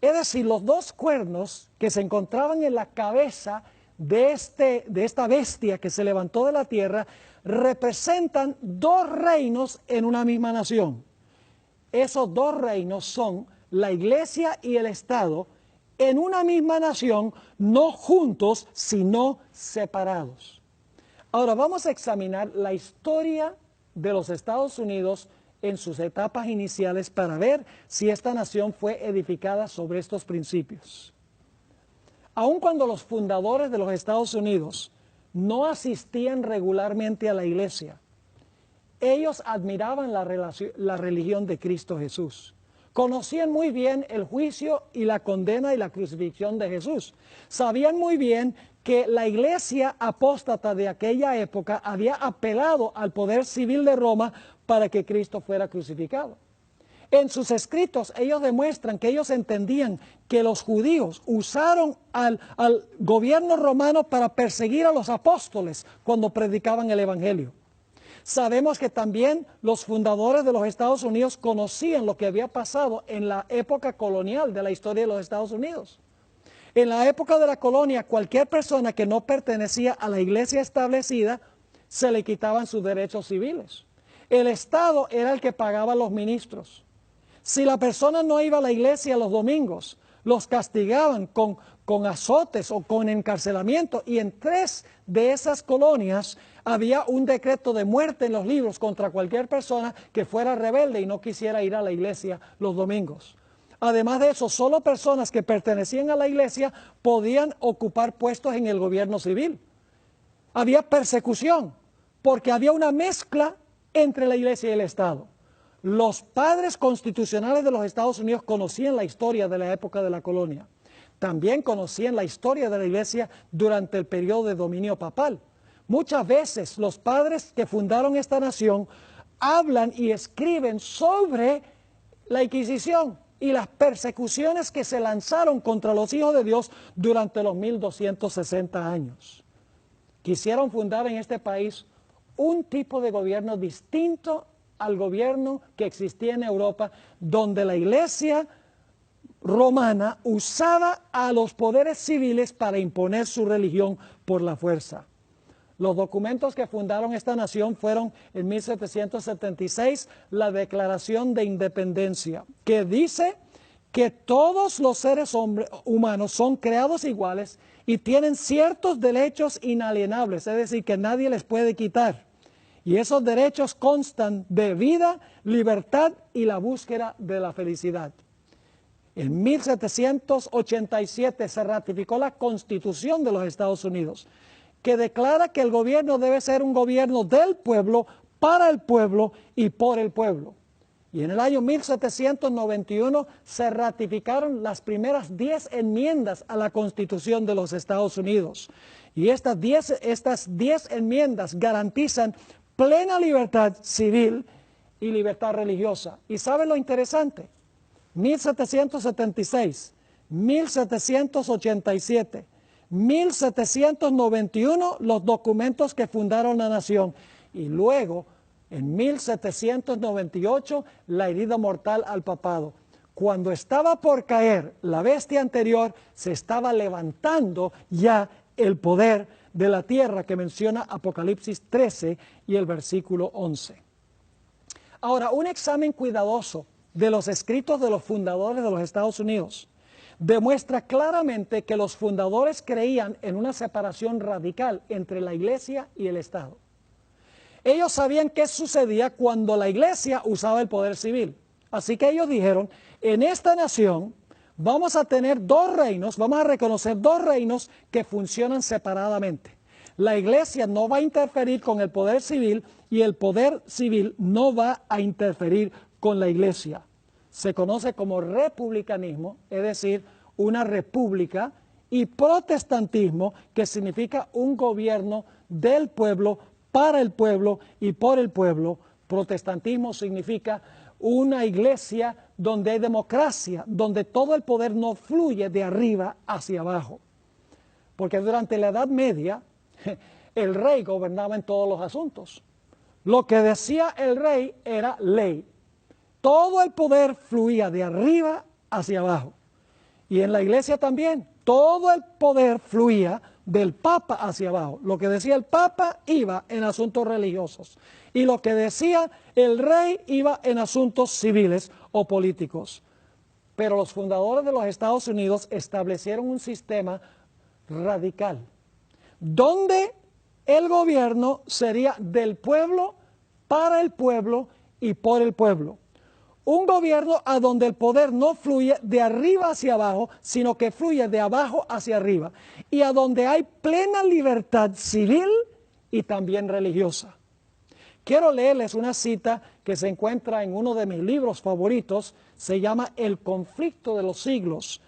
[SPEAKER 1] Es decir, los dos cuernos que se encontraban en la cabeza de esta bestia que se levantó de la tierra representan dos reinos en una misma nación. Esos dos reinos son la iglesia y el Estado en una misma nación, no juntos, sino separados. Ahora vamos a examinar la historia de los Estados Unidos en sus etapas iniciales para ver si esta nación fue edificada sobre estos principios. Aun cuando los fundadores de los Estados Unidos no asistían regularmente a la iglesia, ellos admiraban la religión de Cristo Jesús. Conocían muy bien el juicio y la condena y la crucifixión de Jesús. Sabían muy bien que la iglesia apóstata de aquella época había apelado al poder civil de Roma para que Cristo fuera crucificado. En sus escritos ellos demuestran que ellos entendían que los judíos usaron al gobierno romano para perseguir a los apóstoles cuando predicaban el evangelio. Sabemos que también los fundadores de los Estados Unidos conocían lo que había pasado en la época colonial de la historia de los Estados Unidos. En la época de la colonia, cualquier persona que no pertenecía a la iglesia establecida, se le quitaban sus derechos civiles. El Estado era el que pagaba a los ministros. Si la persona no iba a la iglesia los domingos, los castigaban con azotes o con encarcelamiento, y en 3 de esas colonias había un decreto de muerte en los libros contra cualquier persona que fuera rebelde y no quisiera ir a la iglesia los domingos. Además de eso, solo personas que pertenecían a la iglesia podían ocupar puestos en el gobierno civil. Había persecución porque había una mezcla entre la iglesia y el Estado. Los padres constitucionales de los Estados Unidos conocían la historia de la época de la colonia. También conocían la historia de la iglesia durante el periodo de dominio papal. Muchas veces los padres que fundaron esta nación hablan y escriben sobre la Inquisición y las persecuciones que se lanzaron contra los hijos de Dios durante los 1260 años. Quisieron fundar en este país un tipo de gobierno distinto al gobierno que existía en Europa, donde la iglesia romana usaba a los poderes civiles para imponer su religión por la fuerza. Los documentos que fundaron esta nación fueron en 1776 la Declaración de Independencia, que dice que todos los seres humanos son creados iguales y tienen ciertos derechos inalienables, es decir, que nadie les puede quitar. Y esos derechos constan de vida, libertad y la búsqueda de la felicidad. En 1787 se ratificó la Constitución de los Estados Unidos, que declara que el gobierno debe ser un gobierno del pueblo, para el pueblo y por el pueblo. Y en el año 1791 se ratificaron las primeras 10 enmiendas a la Constitución de los Estados Unidos. Y estas 10 enmiendas garantizan plena libertad civil y libertad religiosa. ¿Y saben lo interesante? 1776, 1787, 1791 los documentos que fundaron la nación, y luego en 1798 la herida mortal al papado. Cuando estaba por caer la bestia anterior, se estaba levantando ya el poder de la tierra que menciona Apocalipsis 13 y el versículo 11. Ahora, un examen cuidadoso de los escritos de los fundadores de los Estados Unidos demuestra claramente que los fundadores creían en una separación radical entre la iglesia y el Estado. Ellos sabían qué sucedía cuando la iglesia usaba el poder civil. Así que ellos dijeron, en esta nación vamos a tener 2 reinos, vamos a reconocer 2 reinos que funcionan separadamente. La iglesia no va a interferir con el poder civil y el poder civil no va a interferir con la iglesia. Se conoce como republicanismo, es decir, una república, y protestantismo, que significa un gobierno del pueblo, para el pueblo y por el pueblo. Protestantismo significa una iglesia donde hay democracia, donde todo el poder no fluye de arriba hacia abajo. Porque durante la Edad Media, el rey gobernaba en todos los asuntos. Lo que decía el rey era ley. Todo el poder fluía de arriba hacia abajo. Y en la iglesia también, todo el poder fluía del Papa hacia abajo. Lo que decía el Papa iba en asuntos religiosos. Y lo que decía el rey iba en asuntos civiles o políticos. Pero los fundadores de los Estados Unidos establecieron un sistema radical, donde el gobierno sería del pueblo, para el pueblo y por el pueblo. Un gobierno a donde el poder no fluye de arriba hacia abajo, sino que fluye de abajo hacia arriba. Y a donde hay plena libertad civil y también religiosa. Quiero leerles una cita que se encuentra en uno de mis libros favoritos. Se llama El conflicto de los siglos.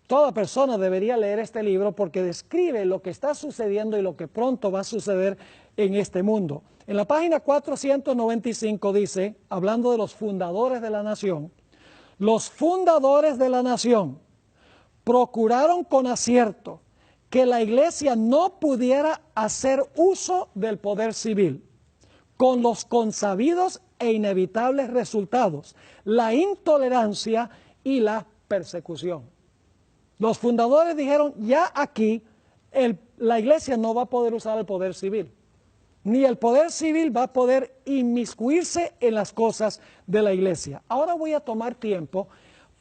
[SPEAKER 1] Toda persona debería leer este libro porque describe lo que está sucediendo y lo que pronto va a suceder en este mundo. En la página 495 dice, hablando de los fundadores de la nación, los fundadores de la nación procuraron con acierto que la iglesia no pudiera hacer uso del poder civil, con los consabidos e inevitables resultados, la intolerancia y la persecución. Los fundadores dijeron, ya aquí la iglesia no va a poder usar el poder civil, ni el poder civil va a poder inmiscuirse en las cosas de la iglesia. Ahora voy a tomar tiempo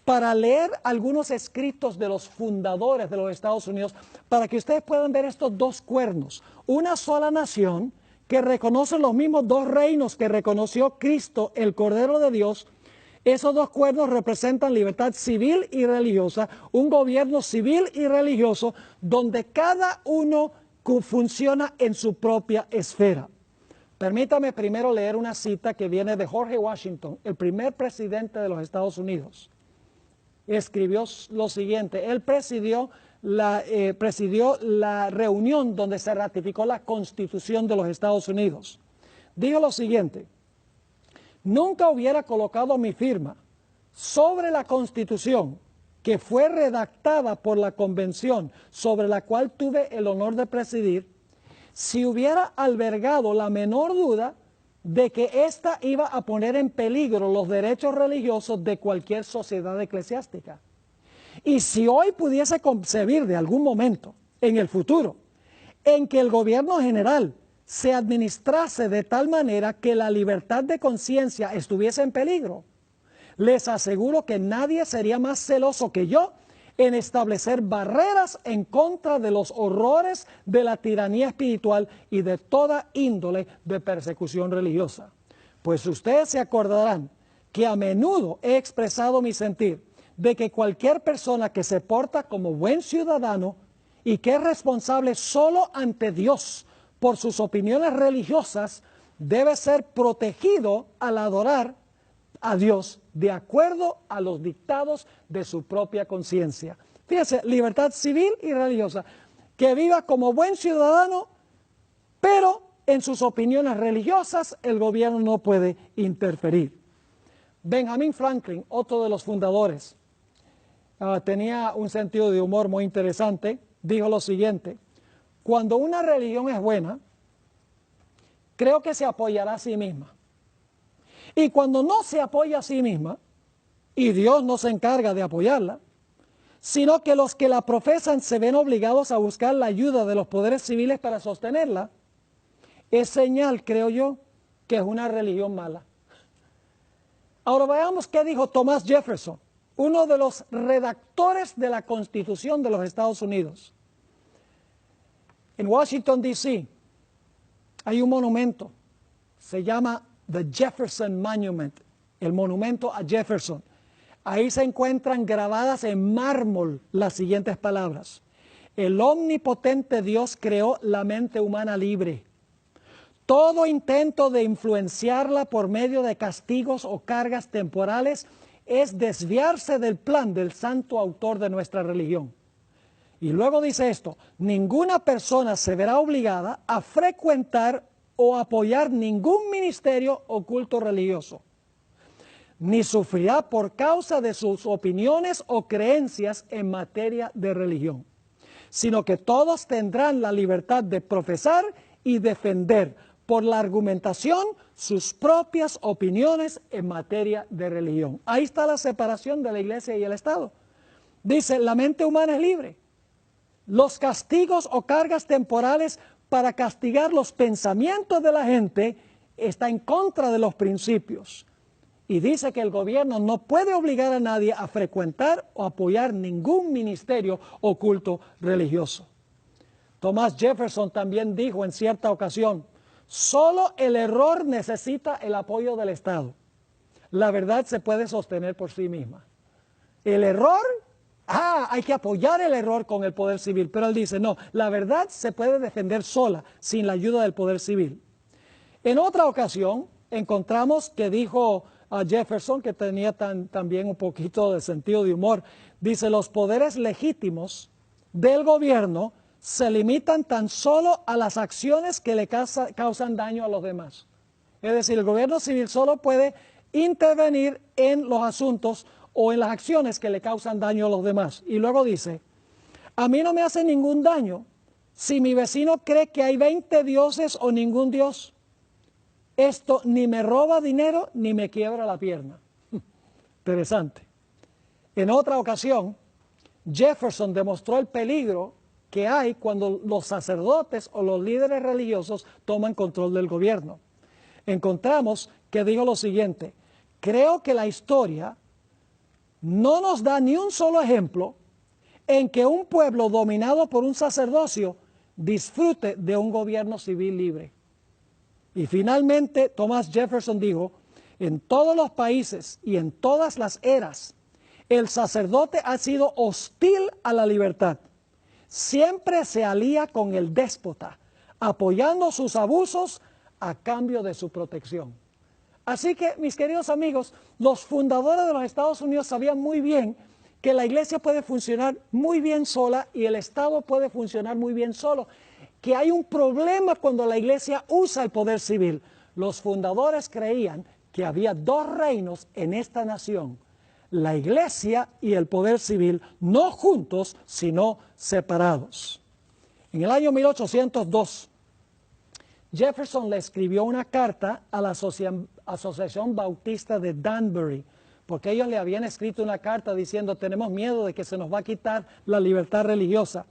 [SPEAKER 1] para leer algunos escritos de los fundadores de los Estados Unidos para que ustedes puedan ver estos dos cuernos, una sola nación que reconoce los mismos dos reinos que reconoció Cristo, el Cordero de Dios. Esos dos cuernos representan libertad civil y religiosa, un gobierno civil y religioso donde cada uno funciona en su propia esfera. Permítame primero leer una cita que viene de George Washington, el primer presidente de los Estados Unidos. Escribió lo siguiente, él presidió la reunión donde se ratificó la Constitución de los Estados Unidos. Dijo lo siguiente, nunca hubiera colocado mi firma sobre la Constitución que fue redactada por la convención sobre la cual tuve el honor de presidir, si hubiera albergado la menor duda de que ésta iba a poner en peligro los derechos religiosos de cualquier sociedad eclesiástica. Y si hoy pudiese concebir de algún momento en el futuro en que el gobierno general se administrase de tal manera que la libertad de conciencia estuviese en peligro, les aseguro que nadie sería más celoso que yo en establecer barreras en contra de los horrores de la tiranía espiritual y de toda índole de persecución religiosa. Pues ustedes se acordarán que a menudo he expresado mi sentir de que cualquier persona que se porta como buen ciudadano y que es responsable solo ante Dios por sus opiniones religiosas debe ser protegido al adorar a Dios de acuerdo a los dictados de su propia conciencia. Fíjense, libertad civil y religiosa, que viva como buen ciudadano, pero en sus opiniones religiosas el gobierno no puede interferir. Benjamin Franklin, otro de los fundadores, tenía un sentido de humor muy interesante, dijo lo siguiente, cuando una religión es buena, creo que se apoyará a sí misma. Y cuando no se apoya a sí misma, y Dios no se encarga de apoyarla, sino que los que la profesan se ven obligados a buscar la ayuda de los poderes civiles para sostenerla, es señal, creo yo, que es una religión mala. Ahora veamos qué dijo Thomas Jefferson, uno de los redactores de la Constitución de los Estados Unidos. En Washington, D.C., hay un monumento, se llama The Jefferson Monument, el monumento a Jefferson. Ahí se encuentran grabadas en mármol las siguientes palabras. El omnipotente Dios creó la mente humana libre. Todo intento de influenciarla por medio de castigos o cargas temporales es desviarse del plan del santo autor de nuestra religión. Y luego dice esto, ninguna persona se verá obligada a frecuentar o apoyar ningún ministerio o culto religioso. ni sufrirá por causa de sus opiniones o creencias en materia de religión, sino que todos tendrán la libertad de profesar y defender por la argumentación sus propias opiniones en materia de religión. Ahí está la separación de la iglesia y el Estado. Dice, la mente humana es libre. Los castigos o cargas temporales para castigar los pensamientos de la gente está en contra de los principios. Y dice que el gobierno no puede obligar a nadie a frecuentar o apoyar ningún ministerio o culto religioso. Thomas Jefferson también dijo en cierta ocasión, solo el error necesita el apoyo del Estado. La verdad se puede sostener por sí misma. El error, hay que apoyar el error con el poder civil. Pero él dice, no, la verdad se puede defender sola, sin la ayuda del poder civil. En otra ocasión, encontramos que dijo a Jefferson, que tenía también un poquito de sentido de humor, dice, los poderes legítimos del gobierno se limitan tan solo a las acciones que le causan daño a los demás. Es decir, el gobierno civil solo puede intervenir en los asuntos o en las acciones que le causan daño a los demás. Y luego dice, a mí no me hace ningún daño si mi vecino cree que hay 20 dioses o ningún dios. Esto ni me roba dinero ni me quiebra la pierna. Interesante. En otra ocasión, Jefferson demostró el peligro que hay cuando los sacerdotes o los líderes religiosos toman control del gobierno. Encontramos que dijo lo siguiente, creo que la historia no nos da ni un solo ejemplo en que un pueblo dominado por un sacerdocio disfrute de un gobierno civil libre. Y finalmente Thomas Jefferson dijo, en todos los países y en todas las eras, el sacerdote ha sido hostil a la libertad. Siempre se alía con el déspota, apoyando sus abusos a cambio de su protección. Así que, mis queridos amigos, los fundadores de los Estados Unidos sabían muy bien que la iglesia puede funcionar muy bien sola y el Estado puede funcionar muy bien solo. Que hay un problema cuando la iglesia usa el poder civil. Los fundadores creían que había dos reinos en esta nación, la iglesia y el poder civil, no juntos, sino separados. En el año 1802, Jefferson le escribió una carta a la Asociación Bautista de Danbury, porque ellos le habían escrito una carta diciendo, tenemos miedo de que se nos va a quitar la libertad religiosa.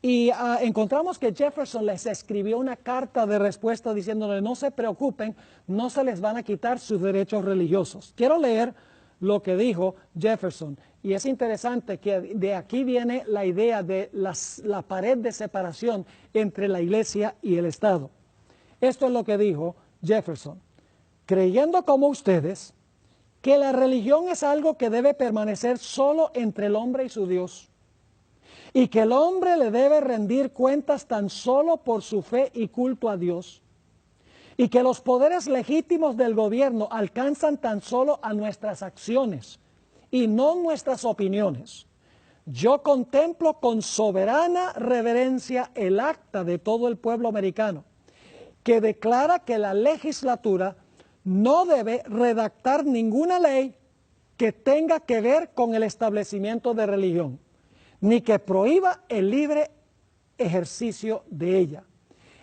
[SPEAKER 1] Y encontramos que Jefferson les escribió una carta de respuesta diciéndole, no se preocupen, no se les van a quitar sus derechos religiosos. Quiero leer lo que dijo Jefferson, y es interesante que de aquí viene la idea de la pared de separación entre la iglesia y el Estado. Esto es lo que dijo Jefferson, creyendo como ustedes que la religión es algo que debe permanecer solo entre el hombre y su Dios, y que el hombre le debe rendir cuentas tan solo por su fe y culto a Dios, y que los poderes legítimos del gobierno alcanzan tan solo a nuestras acciones y no nuestras opiniones. Yo contemplo con soberana reverencia el acta de todo el pueblo americano, que declara que la legislatura no debe redactar ninguna ley que tenga que ver con el establecimiento de religión, ni que prohíba el libre ejercicio de ella,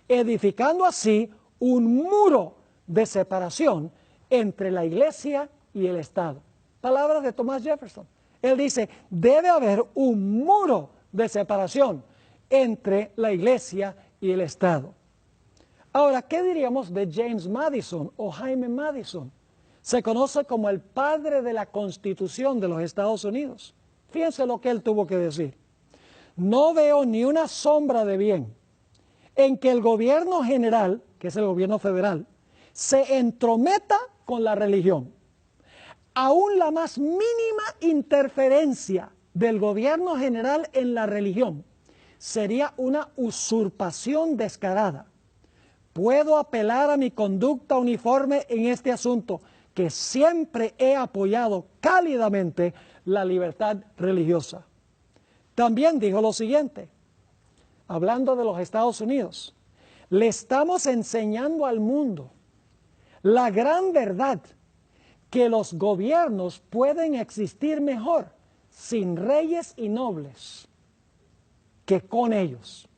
[SPEAKER 1] edificando así un muro de separación entre la iglesia y el Estado. Palabras de Thomas Jefferson. Él dice, debe haber un muro de separación entre la iglesia y el Estado. Ahora, ¿qué diríamos de James Madison o Jaime Madison? Se conoce como el padre de la Constitución de los Estados Unidos. Fíjense lo que él tuvo que decir. No veo ni una sombra de bien en que el gobierno general, que es el gobierno federal, se entrometa con la religión. Aún la más mínima interferencia del gobierno general en la religión sería una usurpación descarada. Puedo apelar a mi conducta uniforme en este asunto, que siempre he apoyado cálidamente la libertad religiosa. También dijo lo siguiente, hablando de los Estados Unidos, le estamos enseñando al mundo la gran verdad que los gobiernos pueden existir mejor sin reyes y nobles que con ellos.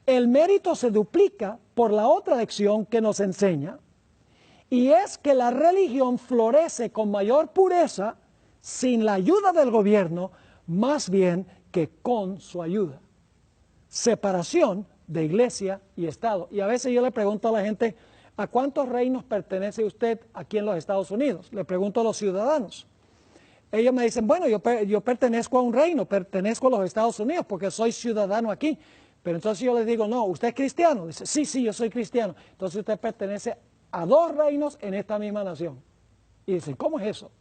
[SPEAKER 1] El mérito se duplica por la otra lección que nos enseña, y es que la religión florece con mayor pureza sin la ayuda del gobierno, más bien que con su ayuda. Separación de iglesia y Estado. Y a veces yo le pregunto a la gente, ¿a cuántos reinos pertenece usted aquí en los Estados Unidos? Le pregunto a los ciudadanos. Ellos me dicen, bueno, yo pertenezco a un reino, pertenezco a los Estados Unidos porque soy ciudadano aquí. Pero entonces yo les digo, no, ¿usted es cristiano? Dice, sí, yo soy cristiano. Entonces usted pertenece a dos reinos en esta misma nación. Y dicen, ¿cómo es eso?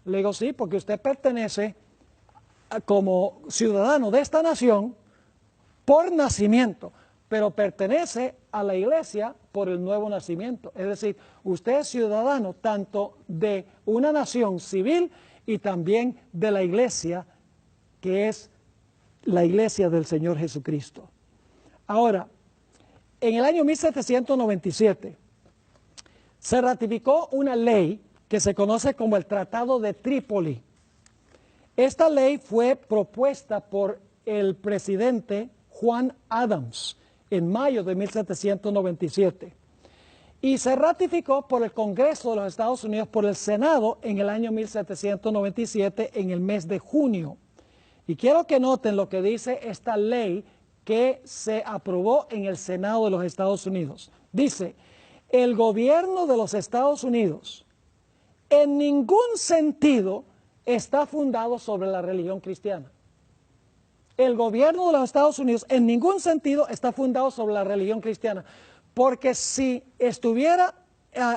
[SPEAKER 1] Le digo, sí, porque usted pertenece como ciudadano de esta nación por nacimiento, pero pertenece a la iglesia por el nuevo nacimiento. Es decir, usted es ciudadano tanto de una nación civil y también de la iglesia, que es la iglesia del Señor Jesucristo. Ahora, en el año 1797 se ratificó una ley que se conoce como el Tratado de Trípoli. Esta ley fue propuesta por el presidente Juan Adams en mayo de 1797 y se ratificó por el Congreso de los Estados Unidos, por el Senado en el año 1797 en el mes de junio. Y quiero que noten lo que dice esta ley que se aprobó en el Senado de los Estados Unidos. Dice, el gobierno de los Estados Unidos en ningún sentido está fundado sobre la religión cristiana. El gobierno de los Estados Unidos en ningún sentido está fundado sobre la religión cristiana, porque si estuviera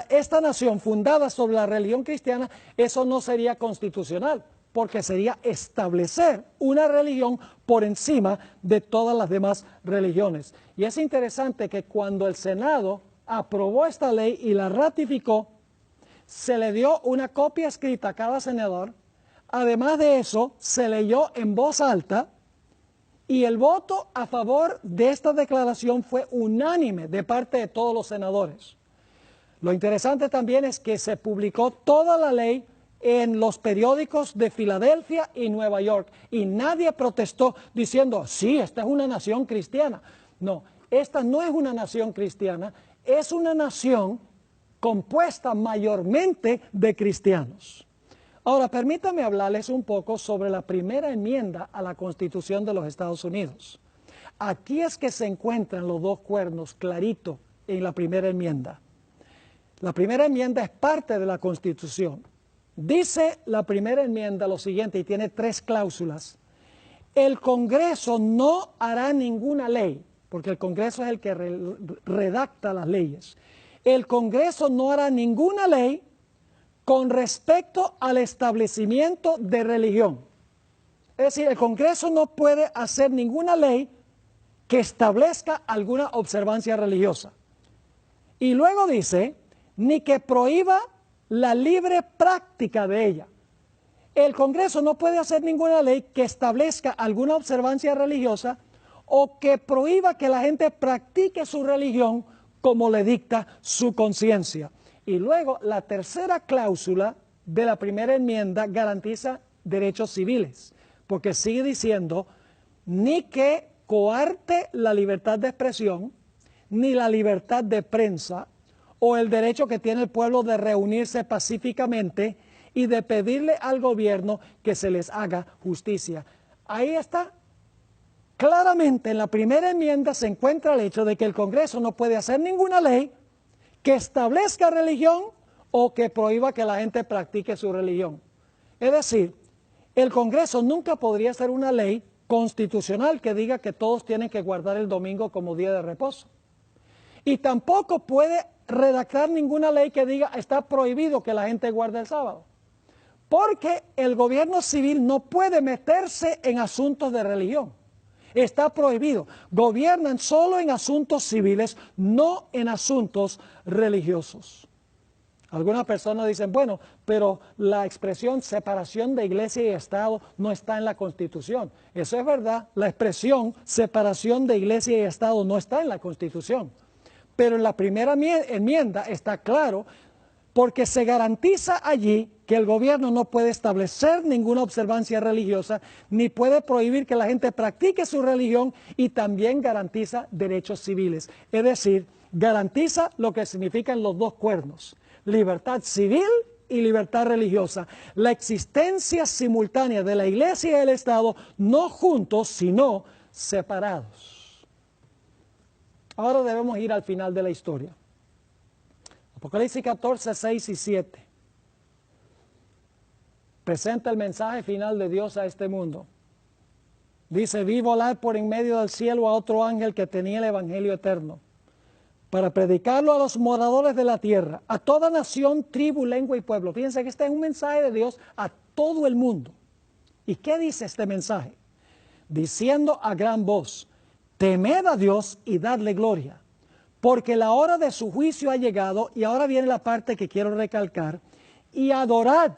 [SPEAKER 1] esta nación fundada sobre la religión cristiana, eso no sería constitucional, porque sería establecer una religión por encima de todas las demás religiones. Y es interesante que cuando el Senado aprobó esta ley y la ratificó, se le dio una copia escrita a cada senador. Además de eso, se leyó en voz alta y el voto a favor de esta declaración fue unánime de parte de todos los senadores. Lo interesante también es que se publicó toda la ley en los periódicos de Filadelfia y Nueva York y nadie protestó diciendo, sí, esta es una nación cristiana. No, esta no es una nación cristiana, es una nación compuesta mayormente de cristianos. Ahora, permítame hablarles un poco sobre la primera enmienda a la Constitución de los Estados Unidos. Aquí es que se encuentran los dos cuernos clarito en la primera enmienda. La primera enmienda es parte de la Constitución. Dice la primera enmienda lo siguiente, y tiene 3 cláusulas. El Congreso no hará ninguna ley, porque el Congreso es el que redacta las leyes. El Congreso no hará ninguna ley con respecto al establecimiento de religión. Es decir, el Congreso no puede hacer ninguna ley que establezca alguna observancia religiosa. Y luego dice, ni que prohíba la libre práctica de ella. El Congreso no puede hacer ninguna ley que establezca alguna observancia religiosa o que prohíba que la gente practique su religión como le dicta su conciencia. Y luego la tercera cláusula de la primera enmienda garantiza derechos civiles, porque sigue diciendo, ni que coarte la libertad de expresión, ni la libertad de prensa, o el derecho que tiene el pueblo de reunirse pacíficamente y de pedirle al gobierno que se les haga justicia. Ahí está. Claramente en la primera enmienda se encuentra el hecho de que el Congreso no puede hacer ninguna ley que establezca religión o que prohíba que la gente practique su religión. Es decir, el Congreso nunca podría hacer una ley constitucional que diga que todos tienen que guardar el domingo como día de reposo. Y tampoco puede redactar ninguna ley que diga está prohibido que la gente guarde el sábado. Porque el gobierno civil no puede meterse en asuntos de religión. Está prohibido. Gobiernan solo en asuntos civiles, no en asuntos religiosos. Algunas personas dicen, bueno, pero la expresión separación de iglesia y Estado no está en la Constitución. Eso es verdad, la expresión separación de iglesia y Estado no está en la Constitución. Pero en la primera enmienda está claro porque se garantiza allí que el gobierno no puede establecer ninguna observancia religiosa, ni puede prohibir que la gente practique su religión, y también garantiza derechos civiles. Es decir, garantiza lo que significan los dos cuernos: libertad civil y libertad religiosa. La existencia simultánea de la Iglesia y el Estado, no juntos, sino separados. Ahora debemos ir al final de la historia. Apocalipsis 14, 6 y 7. Presenta el mensaje final de Dios a este mundo. Dice: vi volar por en medio del cielo a otro ángel que tenía el evangelio eterno, para predicarlo a los moradores de la tierra, a toda nación, tribu, lengua y pueblo. Fíjense que este es un mensaje de Dios a todo el mundo. ¿Y qué dice este mensaje? Diciendo a gran voz: temed a Dios y dadle gloria, porque la hora de su juicio ha llegado. Y ahora viene la parte que quiero recalcar: y adorad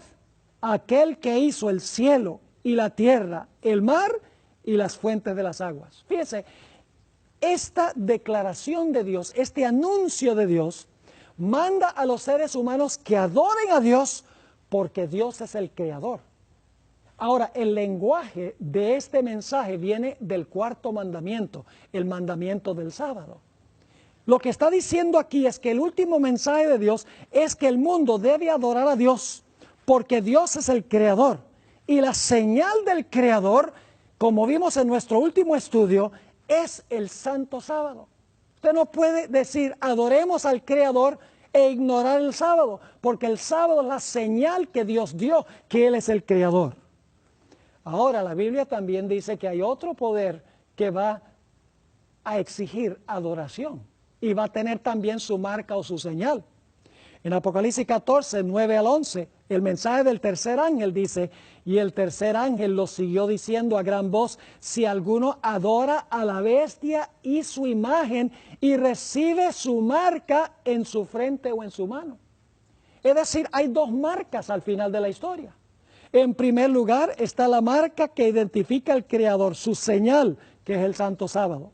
[SPEAKER 1] a aquel que hizo el cielo y la tierra, el mar y las fuentes de las aguas. Fíjense, esta declaración de Dios, este anuncio de Dios, manda a los seres humanos que adoren a Dios, porque Dios es el creador. Ahora, el lenguaje de este mensaje viene del cuarto mandamiento, el mandamiento del sábado. Lo que está diciendo aquí es que el último mensaje de Dios es que el mundo debe adorar a Dios, porque Dios es el creador. Y la señal del creador, como vimos en nuestro último estudio, es el santo sábado. Usted no puede decir adoremos al creador e ignorar el sábado, porque el sábado es la señal que Dios dio, que Él es el creador. Ahora, la Biblia también dice que hay otro poder que va a exigir adoración y va a tener también su marca o su señal. En Apocalipsis 14, 9 al 11, el mensaje del tercer ángel dice: y el tercer ángel lo siguió diciendo a gran voz: si alguno adora a la bestia y su imagen y recibe su marca en su frente o en su mano. Es decir, hay dos marcas al final de la historia. En primer lugar está la marca que identifica al creador, su señal, que es el santo sábado.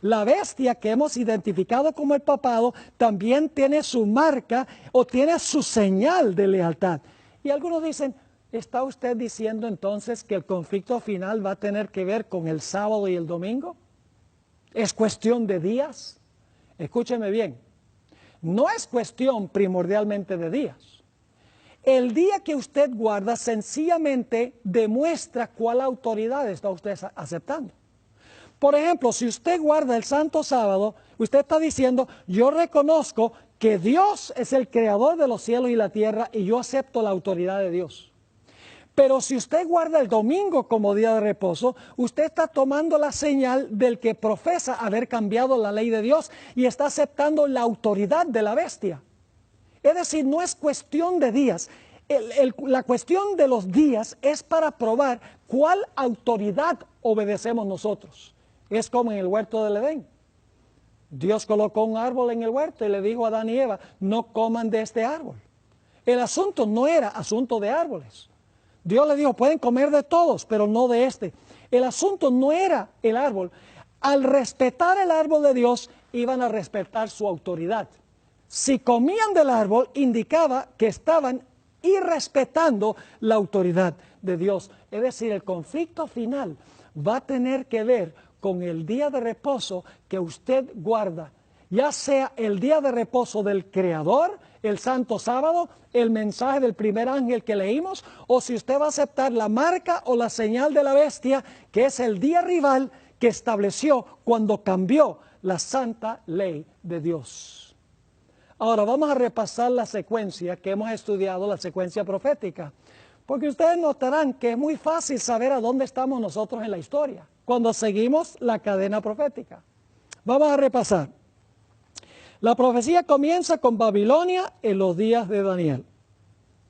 [SPEAKER 1] La bestia, que hemos identificado como el papado, también tiene su marca o tiene su señal de lealtad. Y algunos dicen: ¿está usted diciendo entonces que el conflicto final va a tener que ver con el sábado y el domingo? ¿Es cuestión de días? Escúcheme bien, no es cuestión primordialmente de días. El día que usted guarda sencillamente demuestra cuál autoridad está usted aceptando. Por ejemplo, si usted guarda el santo sábado, usted está diciendo: yo reconozco que Dios es el creador de los cielos y la tierra y yo acepto la autoridad de Dios. Pero si usted guarda el domingo como día de reposo, usted está tomando la señal del que profesa haber cambiado la ley de Dios y está aceptando la autoridad de la bestia. Es decir, no es cuestión de días. La cuestión de los días es para probar cuál autoridad obedecemos nosotros. Es como en el huerto del Edén. Dios colocó un árbol en el huerto y le dijo a Adán y Eva: no coman de este árbol. El asunto no era asunto de árboles. Dios le dijo: pueden comer de todos, pero no de este. El asunto no era el árbol. Al respetar el árbol de Dios, iban a respetar su autoridad. Si comían del árbol, indicaba que estaban irrespetando la autoridad de Dios. Es decir, el conflicto final va a tener que ver con el día de reposo que usted guarda, ya sea el día de reposo del Creador, el santo sábado, el mensaje del primer ángel que leímos, o si usted va a aceptar la marca o la señal de la bestia, que es el día rival que estableció cuando cambió la santa ley de Dios. Ahora vamos a repasar la secuencia que hemos estudiado, la secuencia profética, porque ustedes notarán que es muy fácil saber a dónde estamos nosotros en la historia cuando seguimos la cadena profética. Vamos a repasar. La profecía comienza con Babilonia en los días de Daniel.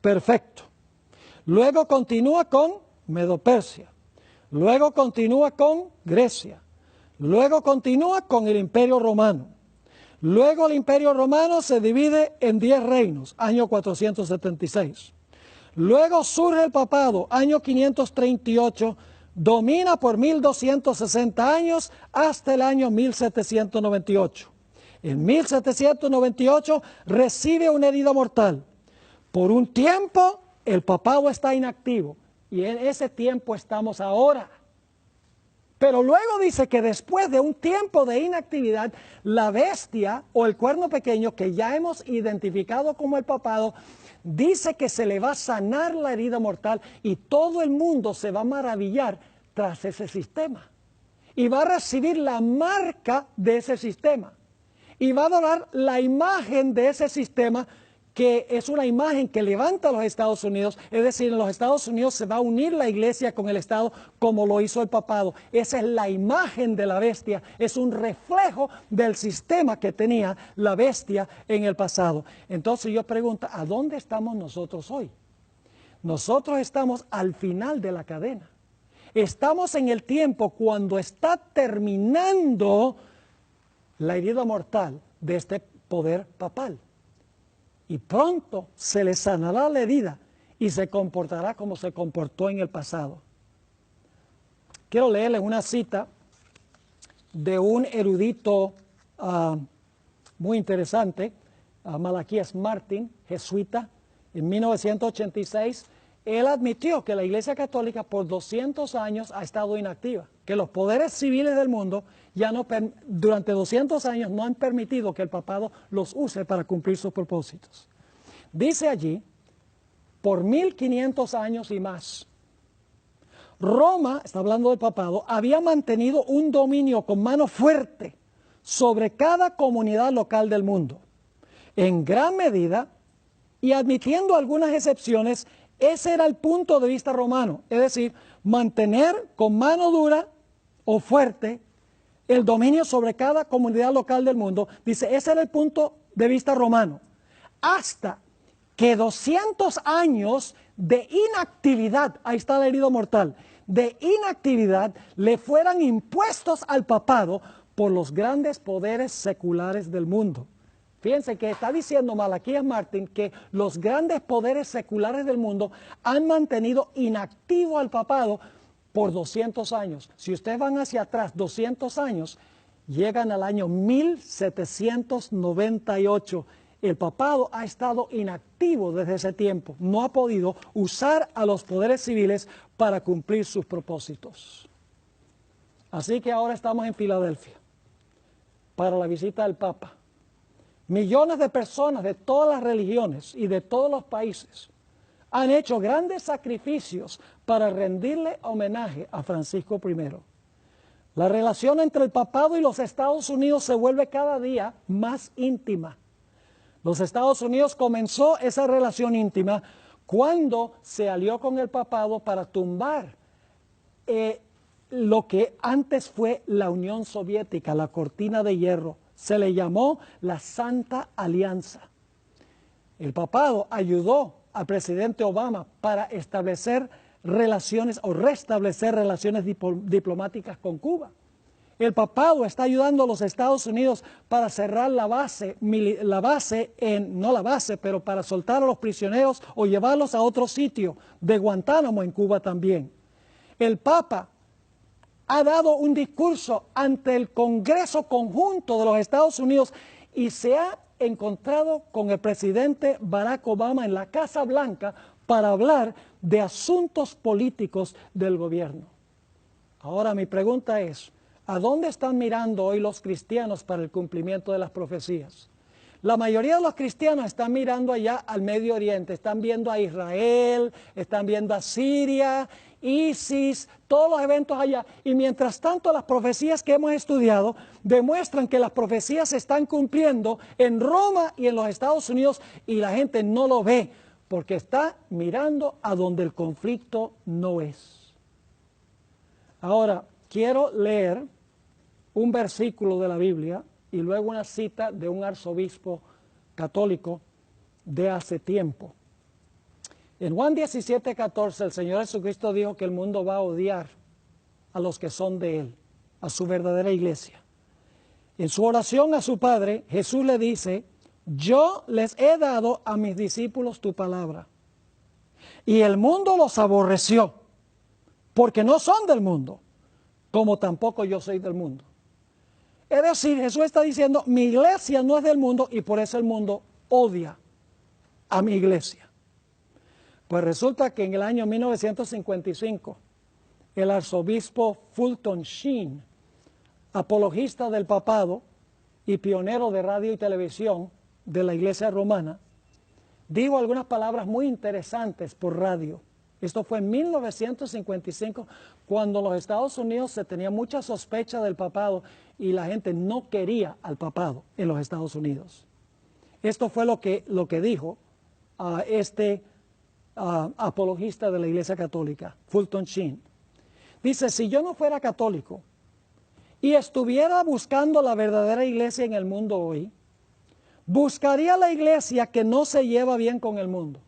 [SPEAKER 1] Perfecto. Luego continúa con Medo-Persia. Luego continúa con Grecia. Luego continúa con el Imperio Romano. Luego el Imperio Romano se divide en 10 reinos, año 476. Luego surge el papado, año 538, domina por 1260 años hasta el año 1798. En 1798 recibe una herida mortal. Por un tiempo el papado está inactivo y en ese tiempo estamos ahora. Pero luego dice que después de un tiempo de inactividad, la bestia o el cuerno pequeño, que ya hemos identificado como el papado, dice que se le va a sanar la herida mortal y todo el mundo se va a maravillar tras ese sistema. Y va a recibir la marca de ese sistema. Y va a adorar la imagen de ese sistema, que es una imagen que levanta a los Estados Unidos. Es decir, en los Estados Unidos se va a unir la iglesia con el Estado como lo hizo el papado. Esa es la imagen de la bestia, es un reflejo del sistema que tenía la bestia en el pasado. Entonces yo pregunto, ¿a dónde estamos nosotros hoy? Nosotros estamos al final de la cadena. Estamos en el tiempo cuando está terminando la herida mortal de este poder papal. Y pronto se le sanará la herida y se comportará como se comportó en el pasado. Quiero leerles una cita de un erudito muy interesante, Malaquías Martín, jesuita, en 1986. Él admitió que la Iglesia Católica por 200 años ha estado inactiva, que los poderes civiles del mundo ya no, durante 200 años no han permitido que el papado los use para cumplir sus propósitos. Dice allí, por 1500 años y más, Roma, está hablando del papado, había mantenido un dominio con mano fuerte sobre cada comunidad local del mundo. En gran medida, y admitiendo algunas excepciones, ese era el punto de vista romano, es decir, mantener con mano dura o fuerte el dominio sobre cada comunidad local del mundo. Dice, ese era el punto de vista romano. Hasta que 200 años de inactividad, ahí está la herida mortal, de inactividad le fueran impuestos al papado por los grandes poderes seculares del mundo. Fíjense que está diciendo Malaquías Martín que los grandes poderes seculares del mundo han mantenido inactivo al papado por 200 años. Si ustedes van hacia atrás 200 años, llegan al año 1798. El papado ha estado inactivo desde ese tiempo. No ha podido usar a los poderes civiles para cumplir sus propósitos. Así que ahora estamos en Filadelfia para la visita del Papa. Millones de personas de todas las religiones y de todos los países han hecho grandes sacrificios para rendirle homenaje a Francisco I. La relación entre el papado y los Estados Unidos se vuelve cada día más íntima. Los Estados Unidos comenzó esa relación íntima cuando se alió con el papado para tumbar lo que antes fue la Unión Soviética, la cortina de hierro. Se le llamó la Santa Alianza. El papado ayudó al presidente Obama para establecer relaciones o restablecer relaciones diplomáticas con Cuba. El papado está ayudando a los Estados Unidos para cerrar para soltar a los prisioneros o llevarlos a otro sitio de Guantánamo en Cuba también. El Papa ha dado un discurso ante el Congreso Conjunto de los Estados Unidos y se ha encontrado con el presidente Barack Obama en la Casa Blanca para hablar de asuntos políticos del gobierno. Ahora mi pregunta es, ¿a dónde están mirando hoy los cristianos para el cumplimiento de las profecías? La mayoría de los cristianos están mirando allá al Medio Oriente, están viendo a Israel, están viendo a Siria, ISIS, todos los eventos allá. Y mientras tanto las profecías que hemos estudiado demuestran que las profecías se están cumpliendo en Roma y en los Estados Unidos y la gente no lo ve porque está mirando a donde el conflicto no es. Ahora, quiero leer un versículo de la Biblia y luego una cita de un arzobispo católico de hace tiempo. En Juan 17:14 el Señor Jesucristo dijo que el mundo va a odiar a los que son de Él, a su verdadera iglesia. En su oración a su Padre, Jesús le dice, yo les he dado a mis discípulos tu palabra, y el mundo los aborreció, porque no son del mundo, como tampoco yo soy del mundo. Es decir, Jesús está diciendo, mi iglesia no es del mundo y por eso el mundo odia a mi iglesia. Pues resulta que en el año 1955, el arzobispo Fulton Sheen, apologista del papado y pionero de radio y televisión de la Iglesia romana, dijo algunas palabras muy interesantes por radio. Esto fue en 1955, cuando en los Estados Unidos se tenía mucha sospecha del papado y la gente no quería al papado en los Estados Unidos. Esto fue lo que dijo este apologista de la Iglesia Católica, Fulton Sheen. Dice, si yo no fuera católico y estuviera buscando la verdadera iglesia en el mundo hoy, buscaría la iglesia que no se lleva bien con el mundo.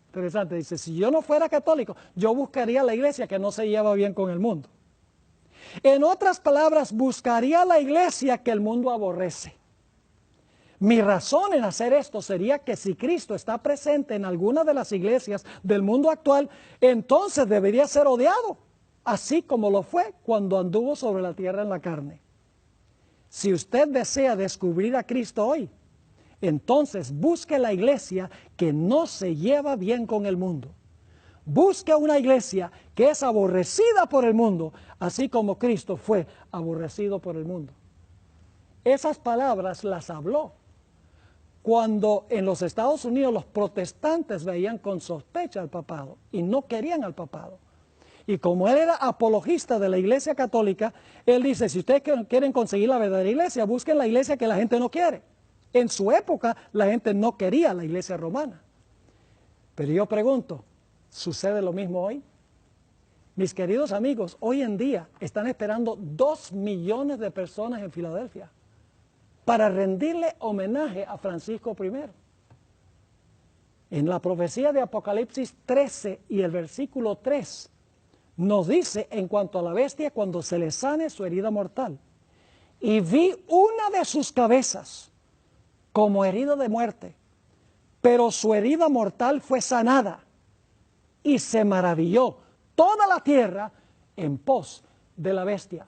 [SPEAKER 1] Interesante, dice, si yo no fuera católico, yo buscaría la iglesia que no se lleva bien con el mundo. En otras palabras, buscaría la iglesia que el mundo aborrece. Mi razón en hacer esto sería que si Cristo está presente en alguna de las iglesias del mundo actual, entonces debería ser odiado, así como lo fue cuando anduvo sobre la tierra en la carne. Si usted desea descubrir a Cristo hoy, entonces busque la iglesia que no se lleva bien con el mundo. Busque una iglesia que es aborrecida por el mundo, así como Cristo fue aborrecido por el mundo. Esas palabras las habló cuando en los Estados Unidos los protestantes veían con sospecha al papado y no querían al papado. Y como él era apologista de la Iglesia Católica, él dice, si ustedes quieren conseguir la verdadera iglesia, busquen la iglesia que la gente no quiere. En su época la gente no quería la iglesia romana. Pero yo pregunto, ¿sucede lo mismo hoy? Mis queridos amigos, hoy en día están esperando 2 millones de personas en Filadelfia para rendirle homenaje a Francisco I. En la profecía de Apocalipsis 13 y el versículo 3 nos dice en cuanto a la bestia cuando se le sane su herida mortal. Y vi una de sus cabezas como herida de muerte, pero su herida mortal fue sanada y se maravilló toda la tierra en pos de la bestia.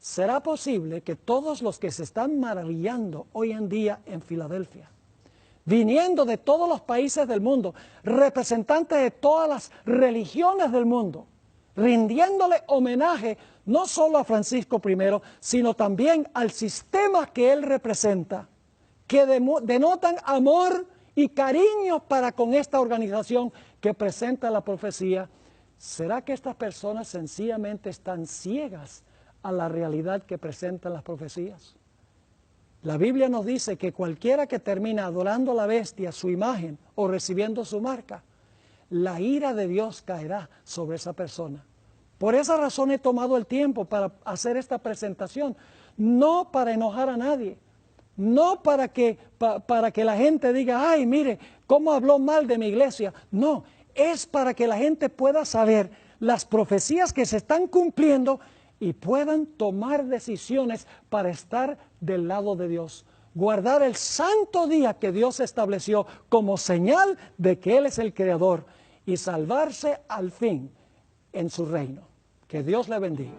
[SPEAKER 1] ¿Será posible que todos los que se están maravillando hoy en día en Filadelfia, viniendo de todos los países del mundo, representantes de todas las religiones del mundo, rindiéndole homenaje no solo a Francisco I, sino también al sistema que él representa, que denotan amor y cariño para con esta organización que presenta la profecía? ¿Será que estas personas sencillamente están ciegas a la realidad que presentan las profecías? La Biblia nos dice que cualquiera que termina adorando a la bestia, su imagen o recibiendo su marca, la ira de Dios caerá sobre esa persona. Por esa razón he tomado el tiempo para hacer esta presentación, no para enojar a nadie, no para que la gente diga, ay, mire, cómo habló mal de mi iglesia. No, es para que la gente pueda saber las profecías que se están cumpliendo y puedan tomar decisiones para estar del lado de Dios. Guardar el santo día que Dios estableció como señal de que Él es el Creador y salvarse al fin en su reino. Que Dios le bendiga.